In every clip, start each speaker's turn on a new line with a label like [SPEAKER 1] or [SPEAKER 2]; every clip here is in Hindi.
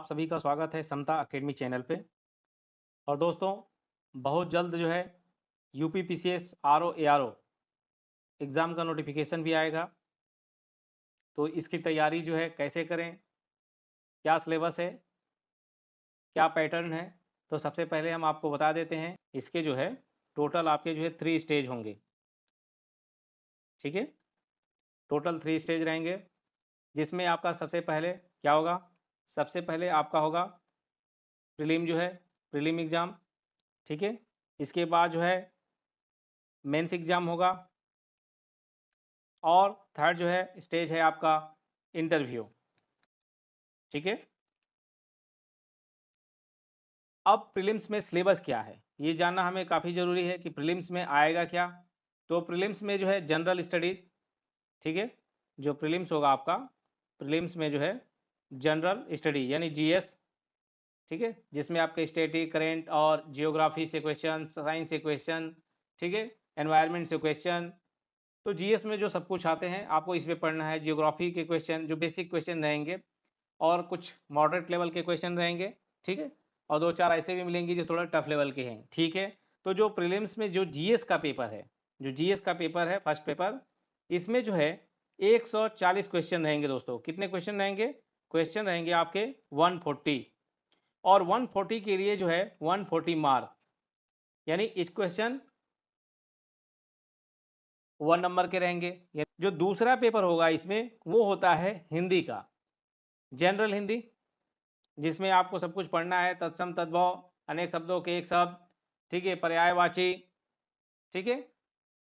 [SPEAKER 1] आप सभी का स्वागत है समता अकेडमी चैनल पे। और दोस्तों, बहुत जल्द जो है UP PCS RO ARO exam का नोटिफिकेशन भी आएगा। तो इसकी तैयारी जो है कैसे करें, क्या सिलेबस है, क्या पैटर्न है, तो सबसे पहले हम आपको बता देते हैं। इसके जो है टोटल आपके जो है 3 स्टेज होंगे। ठीक है, टोटल 3 स्टेज रहेंगे, जिसमें आपका सबसे पहले क्या होगा, सबसे पहले आपका होगा प्रीलिम जो है, प्रीलिम एग्ज़ाम। ठीक है, इसके बाद जो है मेंस एग्ज़ाम होगा, और थर्ड जो है स्टेज है आपका इंटरव्यू। ठीक है, अब प्रीलिम्स में सिलेबस क्या है ये जानना हमें काफ़ी ज़रूरी है कि प्रीलिम्स में आएगा क्या। तो प्रीलिम्स में जो है जनरल स्टडी, ठीक है, जो प्रीलिम्स होगा आपका, प्रीलिम्स में जो है जनरल स्टडी यानी जीएस, ठीक है, जिसमें आपके स्टैटिक करेंट और जियोग्राफी से क्वेश्चन, साइंस से क्वेश्चन, ठीक है, एनवायरनमेंट से क्वेश्चन। तो जीएस में जो सब कुछ आते हैं आपको इस पे पढ़ना है। जियोग्राफी के क्वेश्चन जो बेसिक क्वेश्चन रहेंगे, और कुछ मॉडरेट लेवल के क्वेश्चन रहेंगे। ठीक है, और 2-4 ऐसे भी मिलेंगे जो थोड़ा टफ लेवल के हैं। ठीक है, तो जो प्रीलिम्स में जो जीएस का पेपर है, जो जीएस का पेपर है फर्स्ट पेपर, इसमें जो है 140 क्वेश्चन रहेंगे दोस्तों। कितने क्वेश्चन रहेंगे? क्वेश्चन रहेंगे आपके 140, और 140 के लिए जो है 140 मार्क, यानी इच क्वेश्चन 1 नंबर के रहेंगे। जो दूसरा पेपर होगा इसमें वो होता है हिंदी का, जनरल हिंदी, जिसमें आपको सब कुछ पढ़ना है, तत्सम तद्भव, अनेक शब्दों के एक शब्द, ठीक है, पर्यायवाची। ठीक है,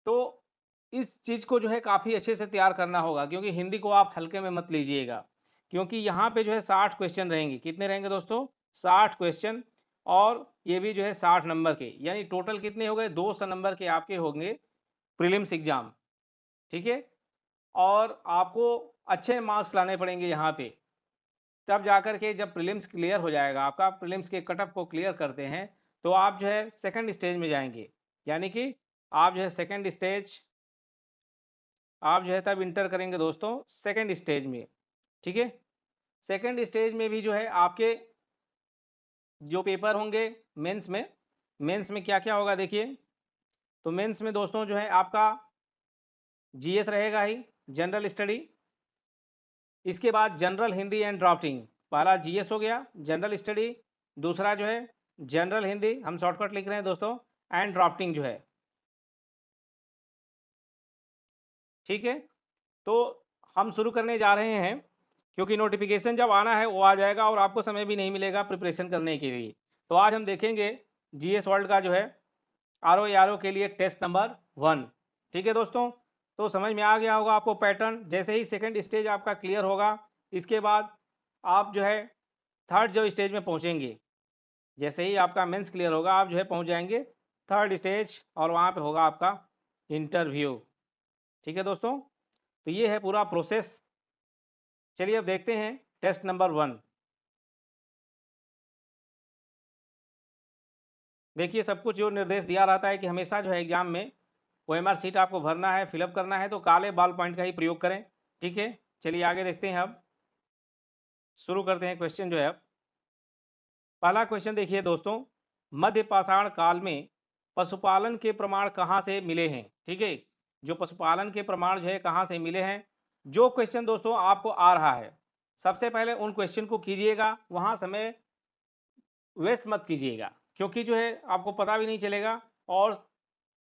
[SPEAKER 1] तो इस चीज़ को जो है काफ़ी अच्छे से तैयार करना होगा, क्योंकि हिंदी को आप हल्के में मत लीजिएगा, क्योंकि यहाँ पे जो है 60 क्वेश्चन रहेंगे। कितने रहेंगे दोस्तों? 60 क्वेश्चन, और ये भी जो है 60 नंबर के, यानी टोटल कितने हो गए? 200 नंबर के आपके होंगे प्रीलिम्स एग्जाम। ठीक है, और आपको अच्छे मार्क्स लाने पड़ेंगे यहाँ पे, तब जाकर के जब प्रीलिम्स क्लियर हो जाएगा आपका, प्रीलिम्स के कट ऑफ को क्लियर करते हैं, तो आप जो है सेकंड स्टेज में जाएंगे। यानी कि आप जो है सेकंड स्टेज, आप जो है तब इंटर करेंगे दोस्तों सेकंड स्टेज में। ठीक है, सेकंड स्टेज में भी जो है आपके जो पेपर होंगे मेंस में, मेंस में क्या क्या होगा देखिए। तो मेंस में दोस्तों जो है आपका जीएस रहेगा ही, जनरल स्टडी, इसके बाद जनरल हिंदी एंड ड्राफ्टिंग। पहला जीएस हो गया, जनरल स्टडी, दूसरा जो है जनरल हिंदी, हम शॉर्टकट लिख रहे हैं दोस्तों, एंड ड्राफ्टिंग जो है। ठीक है, तो हम शुरू करने जा रहे हैं, क्योंकि नोटिफिकेशन जब आना है वो आ जाएगा और आपको समय भी नहीं मिलेगा प्रिपरेशन करने के लिए। तो आज हम देखेंगे जीएस वर्ल्ड का जो है आरओ के लिए टेस्ट नंबर 1। ठीक है दोस्तों, तो समझ में आ गया होगा आपको पैटर्न। जैसे ही सेकंड स्टेज आपका क्लियर होगा, इसके बाद आप जो है थर्ड जो स्टेज में पहुंचेंगे, जैसे ही आपका मेंस क्लियर होगा आप जो है पहुंच जाएंगे थर्ड स्टेज, और वहां पे होगा आपका इंटरव्यू। ठीक है दोस्तों, तो ये है पूरा प्रोसेस। चलिए अब देखते हैं टेस्ट नंबर 1। देखिए, सब कुछ जो निर्देश दिया रहता है कि हमेशा जो है एग्जाम में ओएमआर सीट आपको भरना है, फिलअप करना है, तो काले बॉल पॉइंट का ही प्रयोग करें। ठीक है, चलिए आगे देखते हैं। अब शुरू करते हैं क्वेश्चन जो है। अब पहला क्वेश्चन देखिए दोस्तों, मध्य पाषाण काल में पशुपालन के प्रमाण कहाँ से मिले हैं? ठीक है, जो पशुपालन के प्रमाण जो है कहाँ से मिले हैं, जो क्वेश्चन दोस्तों आपको आ रहा है, सबसे पहले उन क्वेश्चन को कीजिएगा, वहां समय वेस्ट मत कीजिएगा, क्योंकि जो है आपको पता भी नहीं चलेगा। और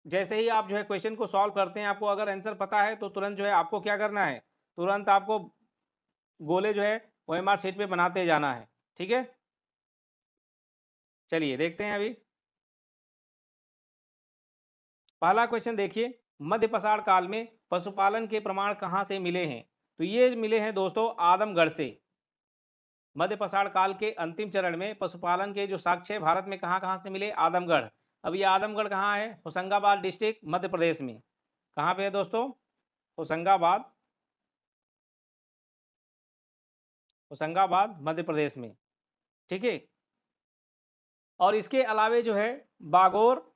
[SPEAKER 1] जैसे ही आप जो है क्वेश्चन को सॉल्व करते हैं, आपको अगर आंसर पता है तो तुरंत जो है आपको क्या करना है, तुरंत आपको गोले जो है ओएमआर शीट पे बनाते जाना है। ठीक है, चलिए देखते हैं। अभी पहला क्वेश्चन देखिए, मध्य पाषाण काल में पशुपालन के प्रमाण कहाँ से मिले हैं? तो ये मिले हैं दोस्तों आदमगढ़ से। मध्य पाषाण काल के अंतिम चरण में पशुपालन के जो साक्ष्य भारत में कहाँ कहाँ से मिले? आदमगढ़। अब ये आदमगढ़ कहाँ है? होशंगाबाद डिस्ट्रिक्ट मध्य प्रदेश में। कहाँ पे है दोस्तों? होशंगाबाद, होशंगाबाद मध्य प्रदेश में। ठीक है, और इसके अलावे जो है बागोर,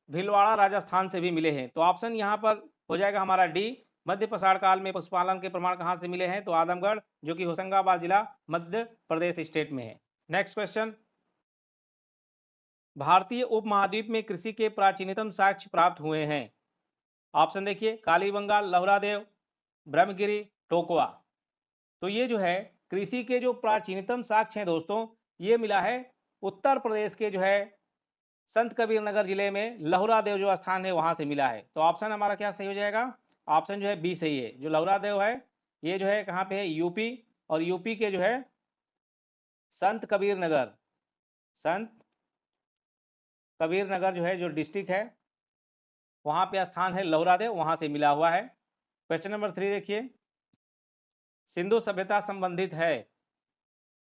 [SPEAKER 1] भीलवाड़ा राजस्थान से भी मिले हैं। तो ऑप्शन यहाँ पर हो जाएगा हमारा डी। मध्य पाषाण काल में पशुपालन के प्रमाण कहाँ से मिले हैं? तो आदमगढ़, जो कि होशंगाबाद जिला मध्य प्रदेश स्टेट में है। नेक्स्ट क्वेश्चन, भारतीय उपमहाद्वीप में कृषि के प्राचीनतम साक्ष्य प्राप्त हुए हैं। ऑप्शन देखिए, कालीबंगा, लहुरादेव, ब्रह्मगिरी, टोकवा। तो ये जो है कृषि के जो प्राचीनतम साक्ष्य हैं दोस्तों, ये मिला है उत्तर प्रदेश के जो है संत कबीर नगर जिले में लहुरादेव जो स्थान है वहां से मिला है। तो ऑप्शन हमारा क्या सही हो जाएगा? ऑप्शन जो है बी सही है। जो लहुरादेव है ये जो है कहाँ पे है? यूपी, और यूपी के जो है संत कबीर नगर, संत कबीर नगर जो है जो डिस्ट्रिक्ट है वहां पे स्थान है लहुरादेव, वहां से मिला हुआ है। क्वेश्चन नंबर 3 देखिए, सिंधु सभ्यता संबंधित है।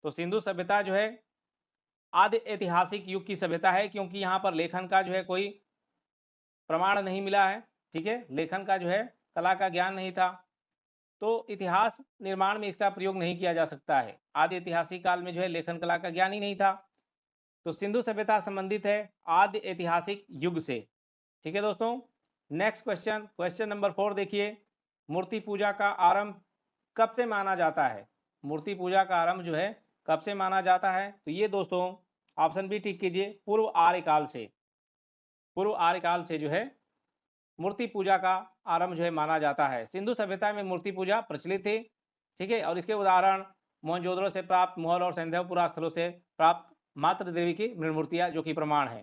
[SPEAKER 1] तो सिंधु सभ्यता जो है आदि ऐतिहासिक युग की सभ्यता है, क्योंकि यहाँ पर लेखन का जो है कोई प्रमाण नहीं मिला है। ठीक है, लेखन का जो है कला का ज्ञान नहीं था, तो इतिहास निर्माण में इसका प्रयोग नहीं किया जा सकता है। आदि ऐतिहासिक काल में जो है लेखन कला का ज्ञान ही नहीं था, तो सिंधु सभ्यता संबंधित है आदि ऐतिहासिक युग से। ठीक है दोस्तों, नेक्स्ट क्वेश्चन, क्वेश्चन नंबर 4 देखिए, मूर्ति पूजा का आरंभ कब से माना जाता है? मूर्ति पूजा का आरंभ जो है कब से माना जाता है? तो ये दोस्तों ऑप्शन बी टिक कीजिए, पूर्व आर्यकाल से। पूर्व आर्यकाल से जो है मूर्ति पूजा का आरंभ जो है माना जाता है। सिंधु सभ्यता में मूर्ति पूजा प्रचलित थी। ठीक है, और इसके उदाहरण मोहनजोदड़ो से प्राप्त मोहर और संदेहपुरा स्थलों से प्राप्त मातृ देवी की मृणमूर्तियां जो कि प्रमाण है।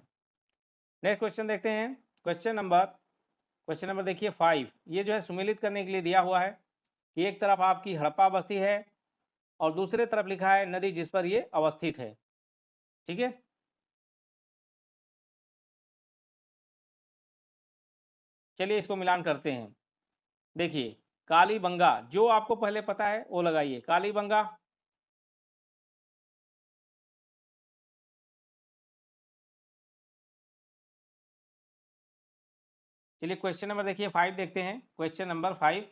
[SPEAKER 1] नेक्स्ट क्वेश्चन देखते हैं, क्वेश्चन नंबर देखिए 5। ये जो है सुमेलित करने के लिए दिया हुआ है कि एक तरफ आपकी हड़प्पा बस्ती है और दूसरे तरफ लिखा है नदी जिस पर ये अवस्थित है। ठीक है, चलिए इसको मिलान करते हैं। देखिए, कालीबंगा जो आपको पहले पता है वो लगाइए, कालीबंगा। चलिए क्वेश्चन नंबर देखिए 5 देखते हैं। क्वेश्चन नंबर 5,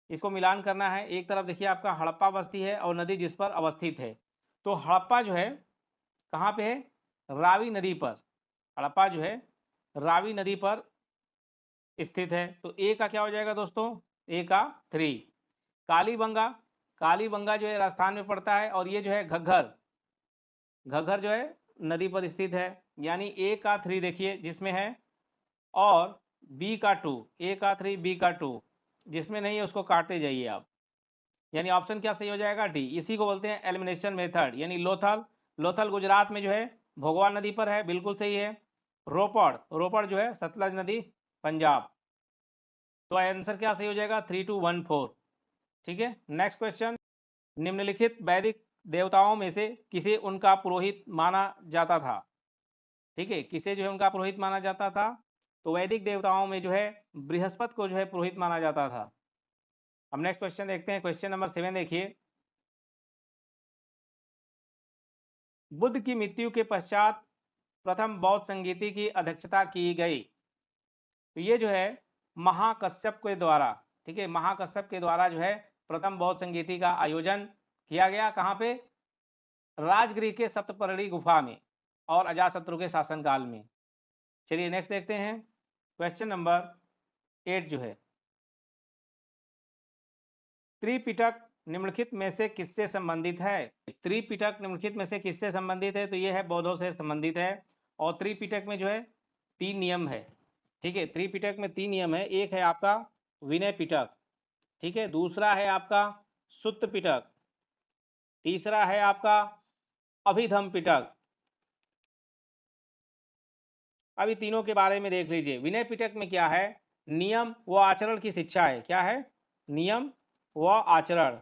[SPEAKER 1] इसको मिलान करना है। एक तरफ देखिए आपका हड़प्पा बस्ती है और नदी जिस पर अवस्थित है। तो हड़प्पा जो है कहाँ पे है? रावी नदी पर। हड़प्पा जो है रावी नदी पर स्थित है। तो ए का क्या हो जाएगा दोस्तों? ए का 3। कालीबंगा, कालीबंगा जो है राजस्थान में पड़ता है और ये जो है घग्घर, घग्घर जो है नदी पर स्थित है। यानी ए का 3 देखिए जिसमें है, और बी का 2, ए का 3 बी का 2, जिसमें नहीं है उसको काटते जाइए आप। यानी ऑप्शन क्या सही हो जाएगा? डी। इसी को बोलते हैं एलिमिनेशन मेथड। यानी लोथल, लोथल गुजरात में जो है भोगवाल नदी पर है, बिल्कुल सही है। रोपड़, रोपड़ जो है सतलज नदी पंजाब। तो आंसर क्या सही हो जाएगा? 3, 2, 1, 4। ठीक है, नेक्स्ट क्वेश्चन, निम्नलिखित वैदिक देवताओं में से किसे उनका पुरोहित माना जाता था? ठीक है, किसे जो है उनका पुरोहित माना जाता था? तो वैदिक देवताओं में जो है बृहस्पति को जो है पुरोहित माना जाता था। अब नेक्स्ट क्वेश्चन देखते हैं, क्वेश्चन नंबर 7 देखिए, बुद्ध की मृत्यु के पश्चात प्रथम बौद्ध संगीति की अध्यक्षता की गई। तो ये जो है महाकश्यप के द्वारा, ठीक है, महाकश्यप के द्वारा जो है प्रथम बौद्ध संगीति का आयोजन किया गया। कहाँ पे? राजगृह के सप्तपर्णी गुफा में और अजातशत्रु के शासनकाल में। चलिए नेक्स्ट देखते हैं, क्वेश्चन नंबर 8 जो है, त्रिपिटक निम्नलिखित में से किससे संबंधित है? त्रिपिटक निम्नलिखित में से किससे संबंधित है? तो ये है बौद्धों से संबंधित है। और त्रिपिटक में जो है 3 नियम है। ठीक है, त्रिपिटक में 3 नियम है। एक है आपका विनय पिटक, ठीक है, दूसरा है आपका सुत्त पिटक, तीसरा है आपका अभिधम पिटक। अभी तीनों के बारे में देख लीजिए। विनय पिटक में क्या है? नियम व आचरण की शिक्षा है। क्या है? नियम व आचरण,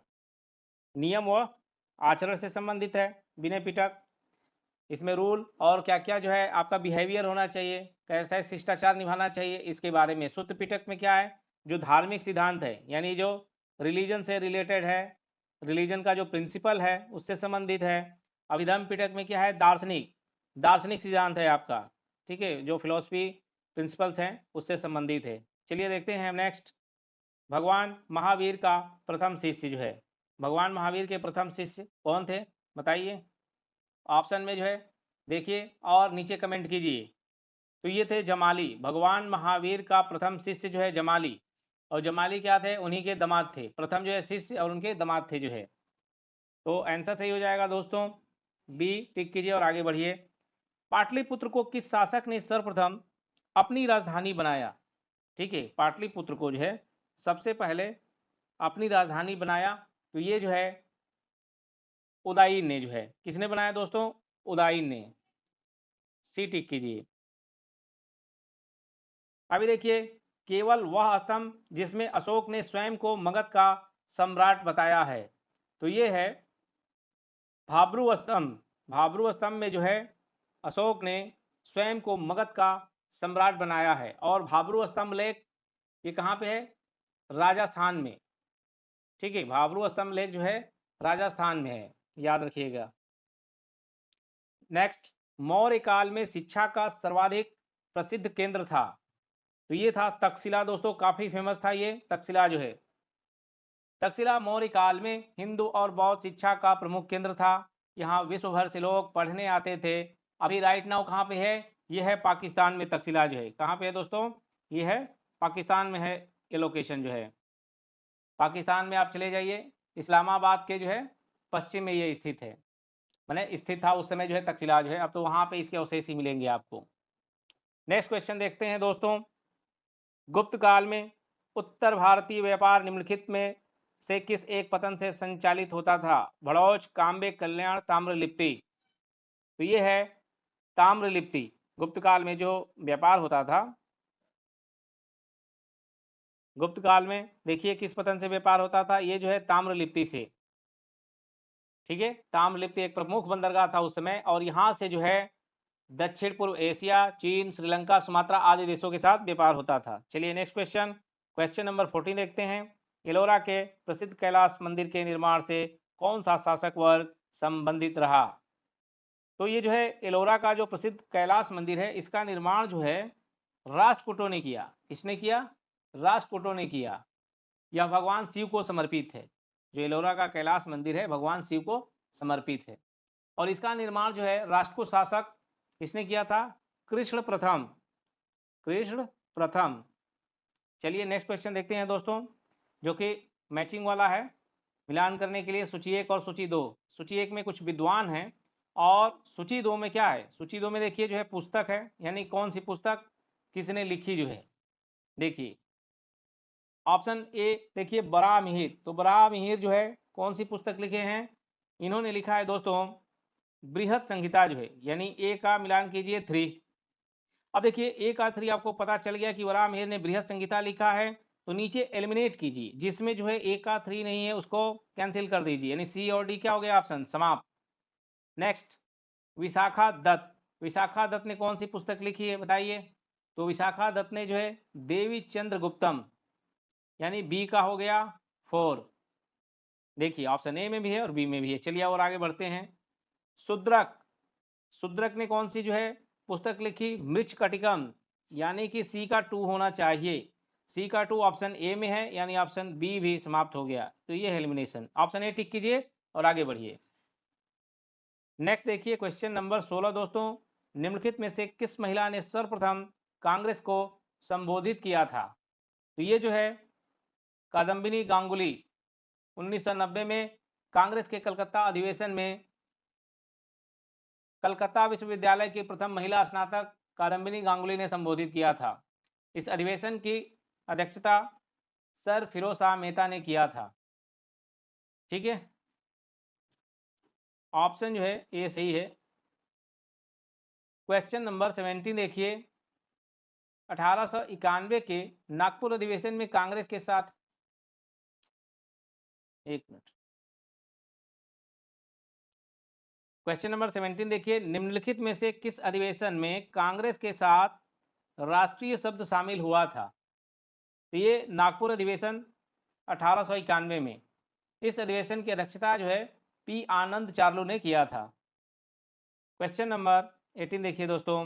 [SPEAKER 1] नियम व आचरण से संबंधित है विनय पिटक। इसमें रूल और क्या क्या जो है आपका बिहेवियर होना चाहिए, कैसा शिष्टाचार निभाना चाहिए, इसके बारे में। सुत्त पिटक में क्या है? जो धार्मिक सिद्धांत है, यानी जो रिलीजन से रिलेटेड है, रिलीजन का जो प्रिंसिपल है उससे संबंधित है। अभिधम पिटक में क्या है? दार्शनिक, दार्शनिक सिद्धांत है आपका, ठीक है, जो फिलोसफी प्रिंसिपल्स हैं उससे संबंधित है। चलिए देखते हैं नेक्स्ट, भगवान महावीर का प्रथम शिष्य जो है, भगवान महावीर के प्रथम शिष्य कौन थे बताइए? ऑप्शन में जो है देखिए और नीचे कमेंट कीजिए। तो ये थे जमाली, भगवान महावीर का प्रथम शिष्य जो है जमाली। और जमाली क्या थे? उन्हीं के दामाद थे, प्रथम जो है शिष्य और उनके दामाद थे जो है। तो आंसर सही हो जाएगा दोस्तों बी टिक कीजिए और आगे बढ़िए। पाटलिपुत्र को किस शासक ने सर्वप्रथम अपनी राजधानी बनाया? ठीक है, पाटलिपुत्र को जो है सबसे पहले अपनी राजधानी बनाया, तो ये जो है उदयन ने जो है, किसने बनाया दोस्तों? उदयन ने। सी टिक कीजिए। अभी देखिए, केवल वह स्तंभ जिसमें अशोक ने स्वयं को मगध का सम्राट बताया है, तो ये है भाब्रू स्तंभ। भाब्रू स्तंभ में जो है अशोक ने स्वयं को मगध का सम्राट बनाया है। और भाब्रू स्तंभ लेख ये कहाँ पे है? राजस्थान में। ठीक है, भाब्रू स्तंभ लेख जो है राजस्थान में है, याद रखिएगा। नेक्स्ट, मौर्य काल में शिक्षा का सर्वाधिक प्रसिद्ध केंद्र था, तो ये था तक्षशिला दोस्तों, काफी फेमस था ये तक्षशिला जो है। तक्षशिला मौर्य काल में हिंदू और बौद्ध शिक्षा का प्रमुख केंद्र था। यहाँ विश्व भर से लोग पढ़ने आते थे। अभी राइट नाउ कहाँ पे है? ये है पाकिस्तान में तक्षशिला जो है। कहाँ पे है दोस्तों? ये है पाकिस्तान में है, ये लोकेशन जो है पाकिस्तान में। आप चले जाइए, इस्लामाबाद के जो है पश्चिम में ये स्थित है, मैंने स्थित था उस समय जो है तक्षशिला जो है। अब तो वहाँ पे इसके अवशेष ही मिलेंगे आपको। नेक्स्ट क्वेश्चन देखते हैं दोस्तों। गुप्त काल में उत्तर भारतीय व्यापार निम्नलिखित में से किस एक पतन से संचालित होता था? भड़ौच, काम्बे, कल्याण, ताम्रलिप्ति। तो ये है ताम्रलिप्ति। गुप्त काल में जो व्यापार होता था, गुप्त काल में देखिए किस पतन से व्यापार होता था? ये जो है ताम्रलिप्ति से। ठीक है, ताम्रलिप्ति एक प्रमुख बंदरगाह था उस समय, और यहाँ से जो है दक्षिण पूर्व एशिया, चीन, श्रीलंका, सुमात्रा आदि देशों के साथ व्यापार होता था। चलिए नेक्स्ट क्वेश्चन, क्वेश्चन नंबर 14 देखते हैं। एलोरा के प्रसिद्ध कैलाश मंदिर के निर्माण से कौन सा शासक वर्ग संबंधित रहा? तो ये जो है एलोरा का जो प्रसिद्ध कैलाश मंदिर है, इसका निर्माण जो है राष्ट्रकूटों ने किया। किसने किया? राष्ट्रकूटों ने किया। यह भगवान शिव को समर्पित है। जो एलोरा का कैलाश मंदिर है भगवान शिव को समर्पित है, और इसका निर्माण जो है राष्ट्रकूट शासक किसने किया था? कृष्ण प्रथम। कृष्ण प्रथम। चलिए नेक्स्ट क्वेश्चन देखते हैं दोस्तों, जो कि मैचिंग वाला है, मिलान करने के लिए सूची 1 और सूची 2। सूची 1 में कुछ विद्वान हैं, और सूची 2 में क्या है? सूची 2 में देखिए जो है पुस्तक है, यानी कौन सी पुस्तक किसने लिखी जो है। देखिए ऑप्शन ए देखिए बराहमिहिर। तो बराहमिहिर जो है कौन सी पुस्तक लिखे हैं? इन्होंने लिखा है दोस्तों बृहत संहिता जो है, यानी ए का मिलान कीजिए 3। अब देखिए ए का 3 आपको पता चल गया कि बराहमिहिर ने बृहत संहिता लिखा है, तो नीचे एलिमिनेट कीजिए, जिसमें जो है ए का 3 नहीं है उसको कैंसिल कर दीजिए, यानी सी और डी क्या हो गया? ऑप्शन समाप्त। नेक्स्ट, विशाखा दत्त। विशाखा दत्त ने कौन सी पुस्तक लिखी है बताइए? तो विशाखा दत्त ने जो है देवी चंद्रगुप्तम, यानी बी का हो गया 4। देखिए ऑप्शन ए में भी है और बी में भी है। चलिए और आगे बढ़ते हैं। शुद्रक। शुद्रक ने कौन सी जो है पुस्तक लिखी? मृच्छकटिकम, यानी कि सी का 2 होना चाहिए। सी का 2 ऑप्शन ए में है, यानी ऑप्शन बी भी समाप्त हो गया, तो ये है एलिमिनेशन। ऑप्शन ए टिक कीजिए और आगे बढ़िए। नेक्स्ट देखिए क्वेश्चन नंबर 16 दोस्तों। निम्नलिखित में से किस महिला ने सर्वप्रथम कांग्रेस को संबोधित किया था? तो ये जो है कादम्बिनी गांगुली। 1990 में कांग्रेस के कलकत्ता अधिवेशन में कलकत्ता विश्वविद्यालय की प्रथम महिला स्नातक कादम्बिनी गांगुली ने संबोधित किया था। इस अधिवेशन की अध्यक्षता सर फिरोज शाह मेहता ने किया था। ठीक है, ऑप्शन जो है ये सही है। क्वेश्चन नंबर 17 देखिए। 1891 के नागपुर अधिवेशन में कांग्रेस के साथ, एक मिनट, क्वेश्चन नंबर 17 देखिए। निम्नलिखित में से किस अधिवेशन में कांग्रेस के साथ राष्ट्रीय शब्द शामिल हुआ था? तो ये नागपुर अधिवेशन 1891 में। इस अधिवेशन की अध्यक्षता जो है पी आनंद चार्लू ने किया था। क्वेश्चन नंबर 18 देखिए दोस्तों।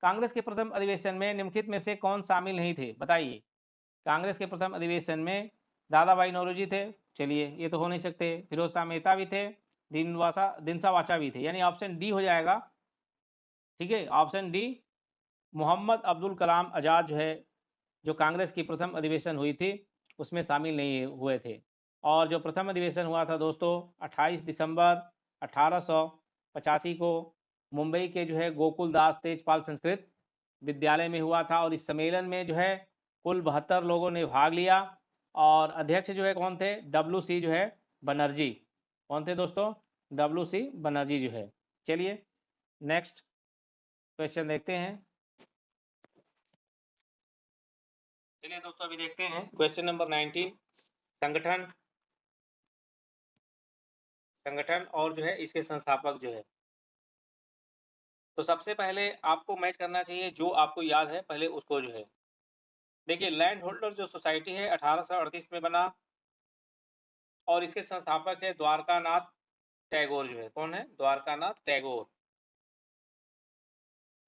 [SPEAKER 1] कांग्रेस के प्रथम अधिवेशन में निम्नलिखित में से कौन शामिल नहीं थे? बताइए। कांग्रेस के प्रथम अधिवेशन में दादा भाई नौरोजी थे, चलिए ये तो हो नहीं सकते। फिरोज शाह मेहता भी थे, दिनसा वाचा भी थे, यानी ऑप्शन डी हो जाएगा। ठीक है, ऑप्शन डी मोहम्मद अब्दुल कलाम आज़ाद जो है, जो कांग्रेस की प्रथम अधिवेशन हुई थी उसमें शामिल नहीं हुए थे। और जो प्रथम अधिवेशन हुआ था दोस्तों 28 दिसंबर 18 85 को मुंबई के जो है गोकुल दास तेजपाल संस्कृत विद्यालय में हुआ था, और इस सम्मेलन में जो है कुल 72 लोगों ने भाग लिया, और अध्यक्ष जो है कौन थे? WC जो है बनर्जी। कौन थे दोस्तों? WC बनर्जी जो है। चलिए नेक्स्ट क्वेश्चन देखते हैं। चलिए दोस्तों अभी देखते हैं क्वेश्चन नंबर 19, संगठन और जो है इसके संस्थापक जो है। तो सबसे पहले आपको मैच करना चाहिए, जो आपको याद है पहले उसको जो है। देखिए लैंड होल्डर जो सोसाइटी है 1838 में बना, और इसके संस्थापक है द्वारकानाथ टैगोर जो है। कौन है? द्वारकानाथ टैगोर।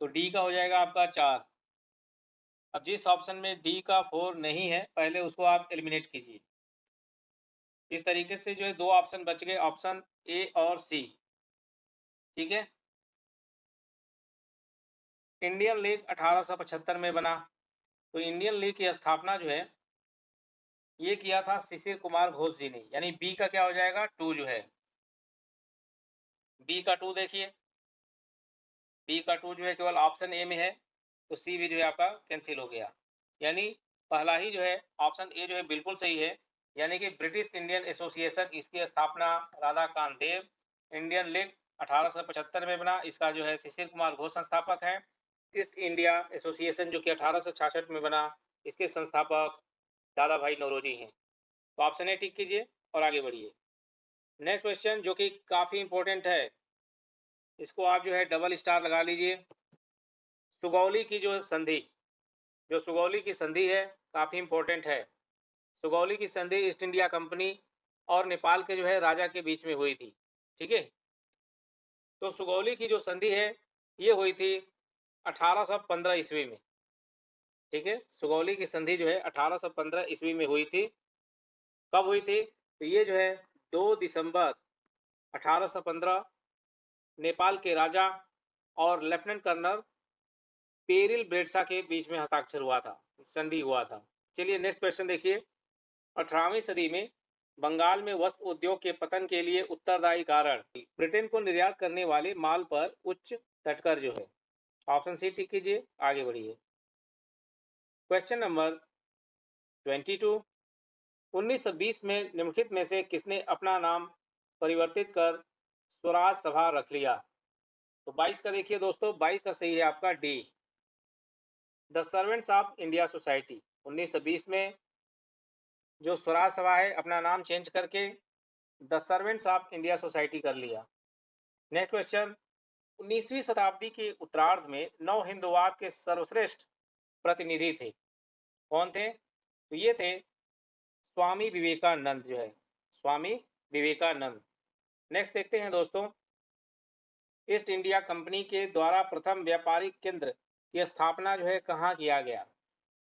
[SPEAKER 1] तो डी का हो जाएगा आपका 4। अब जिस ऑप्शन में डी का 4 नहीं है, पहले उसको आप एलिमिनेट कीजिए। इस तरीके से जो है 2 ऑप्शन बच गए, ऑप्शन ए और सी। ठीक है। इंडियन लीग 1875 में बना। तो इंडियन लीग की स्थापना जो है ये किया था शिशिर कुमार घोष जी ने, यानी बी का क्या हो जाएगा? 2 जो है। बी का 2 देखिए, बी का 2 जो है केवल ऑप्शन ए में है, तो सी भी जो है आपका कैंसिल हो गया। यानी पहला ही जो है ऑप्शन ए जो है बिल्कुल सही है, यानी कि ब्रिटिश इंडियन एसोसिएशन, इसकी स्थापना राधाकांत देव। इंडियन लीग 1875 में बना, इसका जो है शिशिर कुमार घोष संस्थापक है। ईस्ट इंडिया एसोसिएशन जो कि 1866 में बना, इसके संस्थापक दादा भाई नौरोजी हैं। तो ऑप्शन ए टिक कीजिए और आगे बढ़िए। नेक्स्ट क्वेश्चन जो कि काफ़ी इंपॉर्टेंट है, इसको आप जो है डबल स्टार लगा लीजिए। सुगौली की जो संधि, जो सुगौली की संधि है काफ़ी इंपॉर्टेंट है। सुगौली की संधि ईस्ट इंडिया कंपनी और नेपाल के जो है राजा के बीच में हुई थी। ठीक है। तो सुगौली की जो संधि है ये हुई थी 1815 ईस्वी में। ठीक है। सुगौली की संधि जो है 1815 ईस्वी में हुई थी। कब हुई थी? तो ये जो है 2 दिसंबर 1815 नेपाल के राजा और लेफ्टिनेंट कर्नल पेरिल ब्रेडसा के बीच में हस्ताक्षर हुआ था, संधि हुआ था। चलिए नेक्स्ट क्वेश्चन देखिए। 18वीं सदी में बंगाल में वस्त्र उद्योग के पतन के लिए उत्तरदायी कारण ब्रिटेन को निर्यात करने वाले माल पर उच्च तटकर जो है। ऑप्शन सी टिक कीजिए, आगे बढ़िए। क्वेश्चन नंबर 22, 1920 में निम्नलिखित में से किसने अपना नाम परिवर्तित कर स्वराज सभा रख लिया? तो 22 का देखिए दोस्तों, 22 का सही है आपका D, the servants of India society. 1920 में जो स्वराज सभा है अपना नाम चेंज करके the servants of India society कर लिया। नेक्स्ट क्वेश्चन, 19वीं शताब्दी के उत्तरार्ध में नव हिंदुवाद के सर्वश्रेष्ठ प्रतिनिधि थे। कौन थे? तो ये थे स्वामी विवेकानंद जो है, स्वामी विवेकानंद। नेक्स्ट देखते हैं दोस्तों, ईस्ट इंडिया कंपनी के द्वारा प्रथम व्यापारिक केंद्र की स्थापना जो है कहाँ किया गया?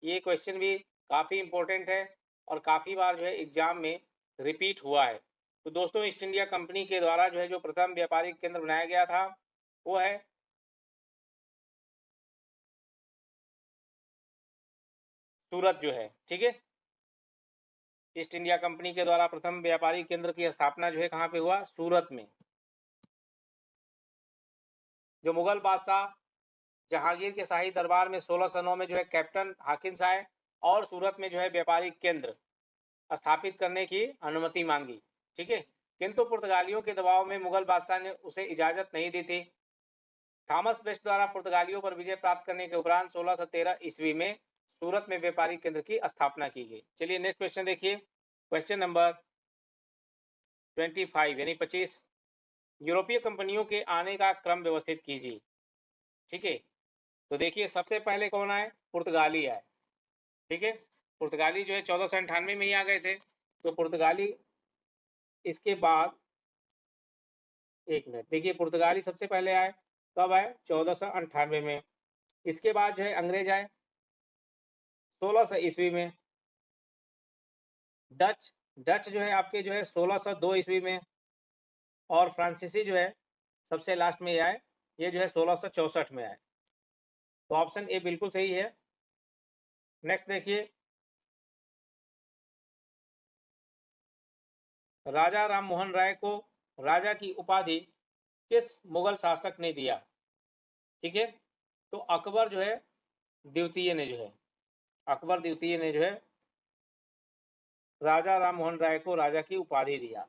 [SPEAKER 1] ये क्वेश्चन भी काफ़ी इंपॉर्टेंट है और काफ़ी बार जो है एग्जाम में रिपीट हुआ है। तो दोस्तों ईस्ट इंडिया कंपनी के द्वारा जो है जो प्रथम व्यापारिक केंद्र बनाया गया था वो है सूरत जो है। ठीक है। ईस्ट इंडिया कंपनी के द्वारा प्रथम व्यापारिक केंद्र की स्थापना जो है कहाँ पे हुआ? सूरत में। जो मुगल बादशाह जहांगीर के शाही दरबार में 1609 में जो है कैप्टन हाकिंस आए और सूरत में जो है व्यापारिक केंद्र स्थापित करने की अनुमति मांगी। ठीक है। किंतु पुर्तगालियों के दबाव में मुगल बादशाह ने उसे इजाजत नहीं दी थी। थॉमस बेस्ट द्वारा पुर्तगालियों पर विजय प्राप्त करने के उपरांत 1613 ईस्वी में सूरत में व्यापारिक केंद्र की स्थापना की गई। चलिए नेक्स्ट क्वेश्चन देखिए। क्वेश्चन नंबर 25 यानी 25, यूरोपीय कंपनियों के आने का क्रम व्यवस्थित कीजिए। ठीक है। तो देखिए सबसे पहले कौन आए? पुर्तगाली आए। ठीक है। पुर्तगाली जो है 1498 में ही आ गए थे। तो पुर्तगाली, इसके बाद एक मिनट देखिए, पुर्तगाली सबसे पहले आए, कब आए? 1498 में। इसके बाद जो है अंग्रेज आए 1600 ईस्वी में। डच डच जो है आपके जो है 1602 ईस्वी में। और फ्रांसीसी जो है सबसे लास्ट में आए, ये जो है 1664 में आए। तो ऑप्शन ए बिल्कुल सही है। नेक्स्ट देखिए, राजा राम मोहन राय को राजा की उपाधि किस मुगल शासक ने दिया? ठीक है, तो अकबर जो है द्वितीय ने जो है, अकबर द्वितीय ने जो है राजा राम मोहन राय को राजा की उपाधि दिया।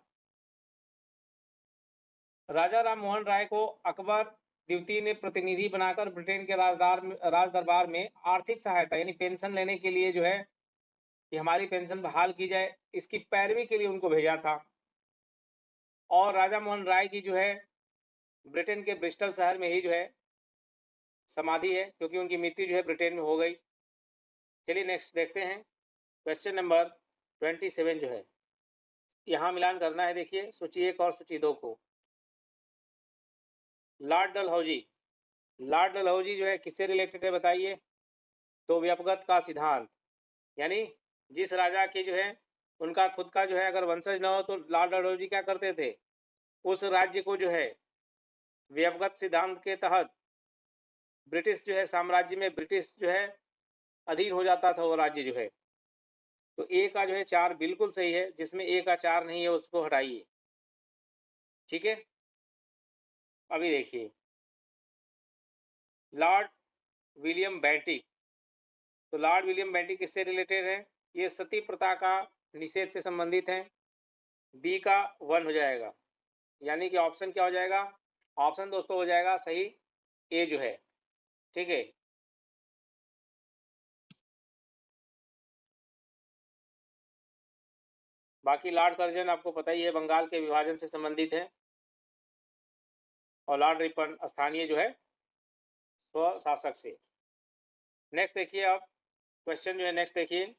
[SPEAKER 1] राजा राम मोहन राय को अकबर द्वितीय ने प्रतिनिधि बनाकर ब्रिटेन के राज दरबार में आर्थिक सहायता यानी पेंशन लेने के लिए जो है कि हमारी पेंशन बहाल की जाए, इसकी पैरवी के लिए उनको भेजा था। और राजा मोहन राय की जो है ब्रिटेन के ब्रिस्टल शहर में ही जो है समाधि है, क्योंकि उनकी मृत्यु जो है ब्रिटेन में हो गई। चलिए नेक्स्ट देखते हैं, क्वेश्चन नंबर 27 जो है, यहाँ मिलान करना है। देखिए सूची 1 और सूची 2 को। लॉर्ड डलहौजी, लॉर्ड डलहौजी जो है किससे रिलेटेड है बताइए? तो व्यपगत का सिद्धांत, यानी जिस राजा के जो है उनका खुद का जो है अगर वंशज न हो तो लॉर्ड डलहौजी क्या करते थे, उस राज्य को जो है व्यपगत सिद्धांत के तहत ब्रिटिश जो है साम्राज्य में ब्रिटिश जो है अधीन हो जाता था वो राज्य जो है। तो ए का जो है 4 बिल्कुल सही है, जिसमें ए का 4 नहीं है उसको हटाइए। ठीक है, अभी देखिए लॉर्ड विलियम बेंटिक, तो लॉर्ड विलियम बेंटिक किससे रिलेटेड है? ये सती प्रथा का निषेध से संबंधित है। बी का 1 हो जाएगा, यानी कि ऑप्शन क्या हो जाएगा? ऑप्शन दोस्तों हो जाएगा सही ए जो है। ठीक है, बाकी लॉर्ड कर्जन आपको पता ही है बंगाल के विभाजन से संबंधित है, और लॉर्ड रिपन स्थानीय जो है स्वशासक से। नेक्स्ट देखिए, अब क्वेश्चन जो है नेक्स्ट देखिए,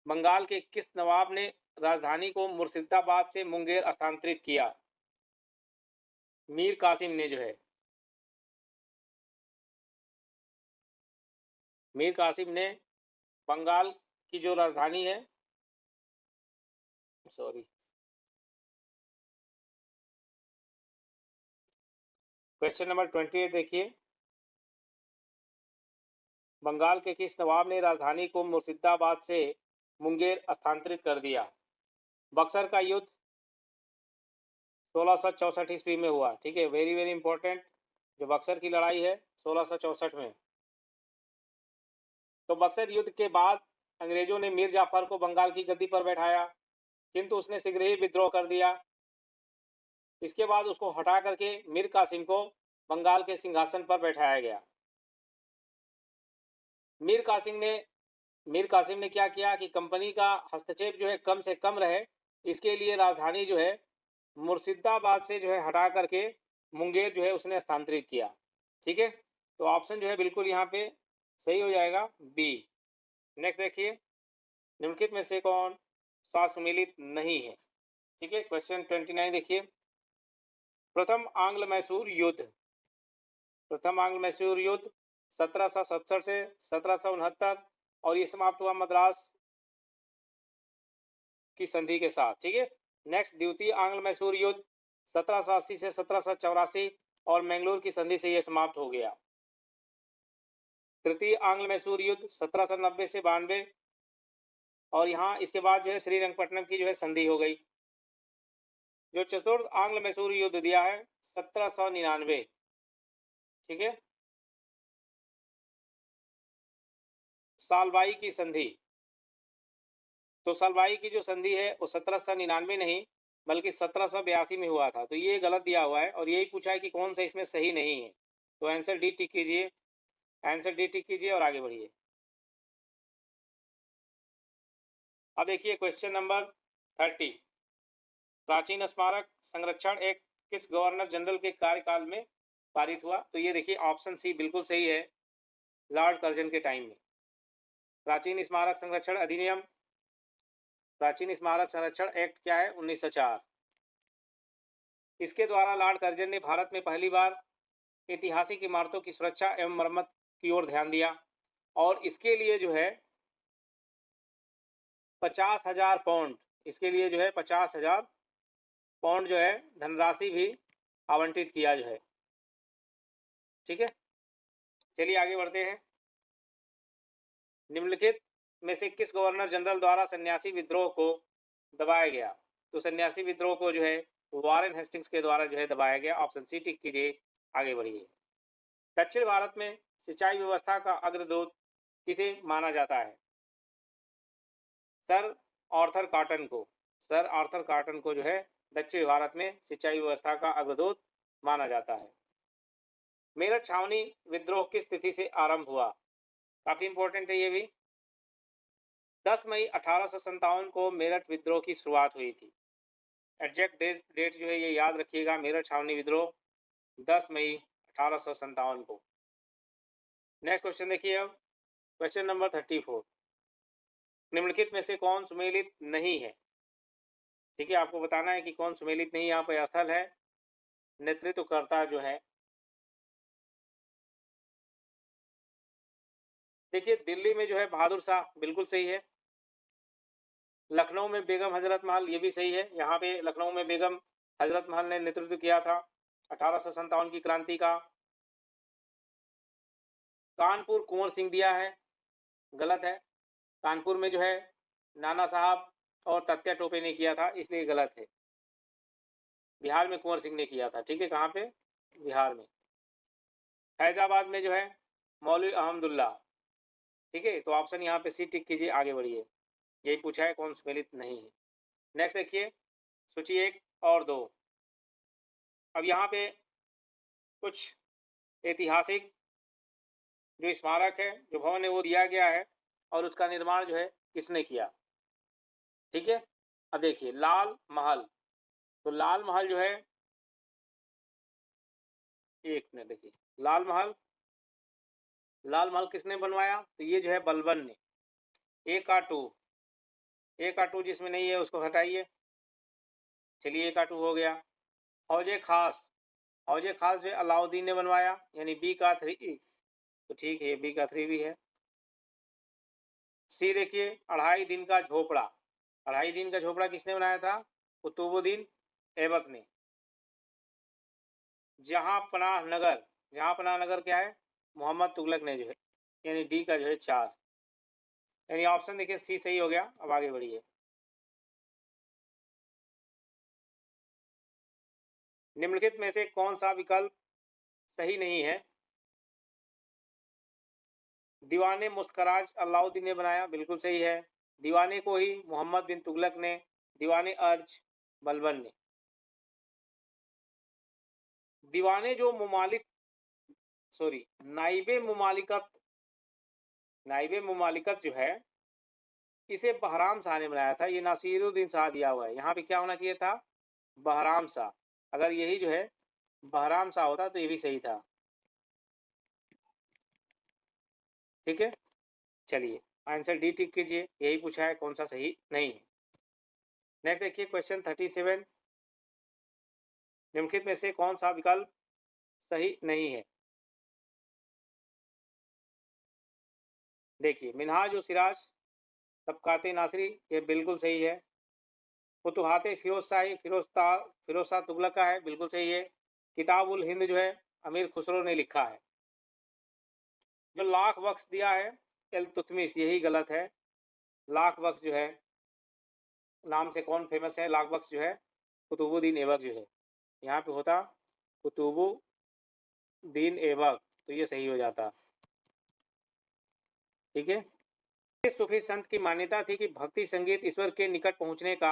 [SPEAKER 1] बंगाल के किस नवाब ने राजधानी को मुर्शिदाबाद से मुंगेर स्थानांतरित किया? मीर कासिम ने जो है, मीर कासिम ने बंगाल की जो राजधानी है, सॉरी क्वेश्चन नंबर 28 देखिए, बंगाल के किस नवाब ने राजधानी को मुर्शिदाबाद से मुंगेर स्थानांतरित कर दिया? बक्सर का युद्ध 1664 ईस्वी में हुआ। ठीक है, वेरी वेरी इंपॉर्टेंट, जो बक्सर की लड़ाई है 1664 में। तो बक्सर युद्ध के बाद अंग्रेजों ने मीर जाफर को बंगाल की गद्दी पर बैठाया, किंतु उसने शीघ्र ही विद्रोह कर दिया। इसके बाद उसको हटा करके मीर कासिम को बंगाल के सिंहासन पर बैठाया गया। मीर कासिम ने क्या किया कि कंपनी का हस्तक्षेप जो है कम से कम रहे, इसके लिए राजधानी जो है मुर्शिदाबाद से जो है हटा करके मुंगेर जो है उसने स्थानांतरित किया। ठीक है, तो ऑप्शन जो है बिल्कुल यहाँ पे सही हो जाएगा बी। नेक्स्ट देखिए, निम्नलिखित में से कौन सा सुमेलित नहीं है? ठीक है, क्वेश्चन 29 देखिए, प्रथम आंग्ल मैसूर युद्ध, प्रथम आंग्ल मैसूर युद्ध 1767 से 1769 और ये समाप्त हुआ मद्रास की संधि के साथ। ठीक है, नेक्स्ट द्वितीय आंग्ल मैसूर युद्ध 1780 से 1784 और मैंगलोर की संधि से यह समाप्त हो गया। तृतीय आंग्ल मैसूर युद्ध 1790 से 92 और यहाँ इसके बाद जो है श्रीरंगपट्टनम की जो है संधि हो गई। जो चतुर्थ आंग्ल मैसूर युद्ध दिया है 1799। ठीक है, सालबाई की संधि, तो सालबाई की जो संधि है वो 1799 नहीं बल्कि 1782 में हुआ था। तो ये गलत दिया हुआ है और यही पूछा है कि कौन सा इसमें सही नहीं है। तो आंसर डी टिक कीजिए, आंसर डी टिक कीजिए और आगे बढ़िए। अब देखिए क्वेश्चन नंबर 30, प्राचीन स्मारक संरक्षण एक्ट किस गवर्नर जनरल के कार्यकाल में पारित हुआ? तो ये देखिए ऑप्शन सी बिल्कुल सही है, लॉर्ड कर्जन के टाइम में। प्राचीन स्मारक संरक्षण अधिनियम, प्राचीन स्मारक संरक्षण एक्ट क्या है? 1904। इसके द्वारा लॉर्ड कर्जन ने भारत में पहली बार ऐतिहासिक इमारतों की सुरक्षा एवं मरम्मत की ओर ध्यान दिया और इसके लिए जो है 50,000 पाउंड, इसके लिए जो है 50,000 पाउंड जो है धनराशि भी आवंटित किया जो है। ठीक है, चलिए आगे बढ़ते हैं। निम्नलिखित में से किस गवर्नर जनरल द्वारा सन्यासी विद्रोह को दबाया गया? तो सन्यासी विद्रोह को जो है वॉरेन हेस्टिंग्स के द्वारा जो है दबाया गया। ऑप्शन सी टिक कीजिए, आगे बढ़िए। दक्षिण भारत में सिंचाई व्यवस्था का अग्रदूत किसे माना जाता है? सर आर्थर कॉटन को। सर आर्थर कॉटन को जो है दक्षिण भारत में सिंचाई व्यवस्था का अग्रदूत माना जाता है। मेरठ छावनी विद्रोह किस तिथि से आरंभ हुआ? काफी इंपॉर्टेंट है ये भी। 10 मई 1857 को मेरठ विद्रोह की शुरुआत हुई थी। एग्जैक्ट डेट जो है ये याद रखिएगा। मेरठ छावनी विद्रोह 10 मई 1857 को। नेक्स्ट क्वेश्चन देखिए अब, क्वेश्चन नंबर 34। निम्नलिखित में से कौन सुमेलित नहीं है? ठीक है, आपको बताना है कि कौन सुमेलित नहीं। यहाँ पर स्थल है, नेतृत्वकर्ता जो है। देखिए दिल्ली में जो है बहादुर शाह, बिल्कुल सही है। लखनऊ में बेगम हजरत महल, ये भी सही है। यहाँ पे लखनऊ में बेगम हजरत महल ने नेतृत्व किया था 1857 की क्रांति का। कानपुर कुंवर सिंह दिया है, गलत है। कानपुर में जो है नाना साहब और तत्या टोपे ने किया था, इसलिए गलत है। बिहार में कुंवर सिंह ने किया था। ठीक है, कहाँ पे? बिहार में। फैजाबाद में जो है मौलवी अहमदुल्ला। ठीक है, तो ऑप्शन यहाँ पे सी टिक कीजिए, आगे बढ़िए। यही पूछा है कौन सुमेलित नहीं है। नेक्स्ट देखिए सूची 1 और 2। अब यहाँ पे कुछ ऐतिहासिक जो स्मारक है, जो भवन है, वो दिया गया है और उसका निर्माण जो है किसने किया। ठीक है, अब देखिए लाल महल। तो लाल महल जो है, एक मिनट देखिए, लाल महल किसने बनवाया? तो ये जो है बलबन ने। ए का टू जिसमें नहीं है उसको हटाइए। चलिए ए का टू हो गया। हौजे खास, हौजे खास जो अलाउद्दीन ने बनवाया, यानी बी का 3। तो ठीक है, बी का 3 भी है। सी देखिए अढ़ाई दिन का झोपड़ा। अढ़ाई दिन का झोपड़ा किसने बनाया था? कुतुबुद्दीन ऐबक ने। जहां पनाह नगर, जहां पनाह नगर क्या है? मोहम्मद तुगलक ने जो है, यानी डी का जो है 4। यानी ऑप्शन देखिए सी सही हो गया। अब आगे बढ़िए। निम्नलिखित में से कौन सा विकल्प सही नहीं है? दीवाने मुस्कराज अलाउद्दीन ने बनाया, बिल्कुल सही है। दीवाने को ही मोहम्मद बिन तुगलक ने, दीवाने अर्ज बलबन ने। दीवाने जो मुमालिक, सॉरी, नाइबे मुमालिकत, नाइबे मुमालिकत जो है इसे बहराम शाह ने बनाया था। ये नासिरुद्दीन शाह दिया हुआ है। यहाँ पे क्या होना चाहिए था? बहराम शाह। अगर यही जो है बहराम शाह होता तो ये भी सही था। ठीक है, चलिए आंसर डी टिक कीजिए, यही पूछा है कौन सा सही नहीं है। नेक्स्ट देखिए क्वेश्चन 37। निम्नलिखित में से कौन सा विकल्प सही नहीं है? देखिए मिनहाज और सिराज तबकाते नासरी, ये बिल्कुल सही है। फुतुहाते फिरोज शाही, फिरोज शाह तुगलक का है, बिल्कुल सही है। किताबुल हिंद जो है अमीर खुसरो ने लिखा है। जो लाख बख्श दिया है इल्तुतमिश, यही गलत है। लाख बख्श जो है नाम से कौन फेमस है? लाख बख्श जो है कुतुबुद्दीन ऐबक जो है। यहाँ पे होता कुतुबुद्दीन ऐबक, तो ये सही हो जाता। ठीक है, इस सूफी संत की मान्यता थी कि भक्ति संगीत ईश्वर के निकट पहुंचने का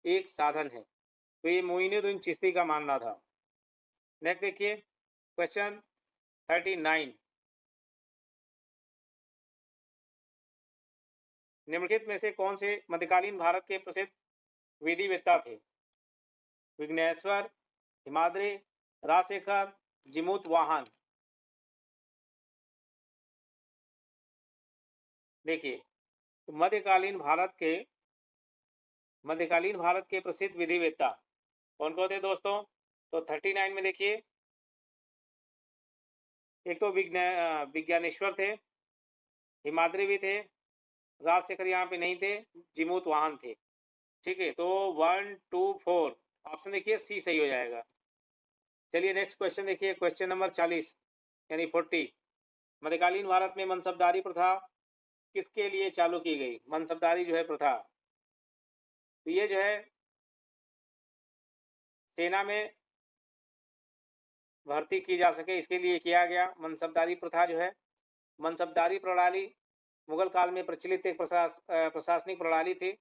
[SPEAKER 1] एक साधन है। तो ये मोइनुद्दीन चिश्ती का मानना था। नेक्स्ट देखिए क्वेश्चन 39। निम्नलिखित में से कौन से मध्यकालीन भारत के प्रसिद्ध विधिवेत्ता थे? विघ्नेश्वर, हिमाद्री, राजशेखर, जिमूत वाहन। देखिए मध्यकालीन भारत के प्रसिद्ध विधिवेत्ता कौन कौन थे दोस्तों? तो 39 में देखिए, एक तो विज्ञानेश्वर थे, हिमाद्री भी थे, राजशेखर यहाँ पे नहीं थे, जिमूत वाहन थे। ठीक है, तो 1 2 4 ऑप्शन देखिए सी सही हो जाएगा। चलिए नेक्स्ट क्वेश्चन देखिए, क्वेश्चन नंबर 40 यानी 40। मध्यकालीन भारत में मनसबदारी प्रथा किसके लिए चालू की गई? मनसबदारी जो है प्रथा, तो ये जो है सेना में भर्ती की जा सके इसके लिए किया गया। मनसबदारी प्रथा जो है, मनसबदारी प्रणाली मुगल काल में प्रचलित एक प्रशासनिक प्रणाली थी।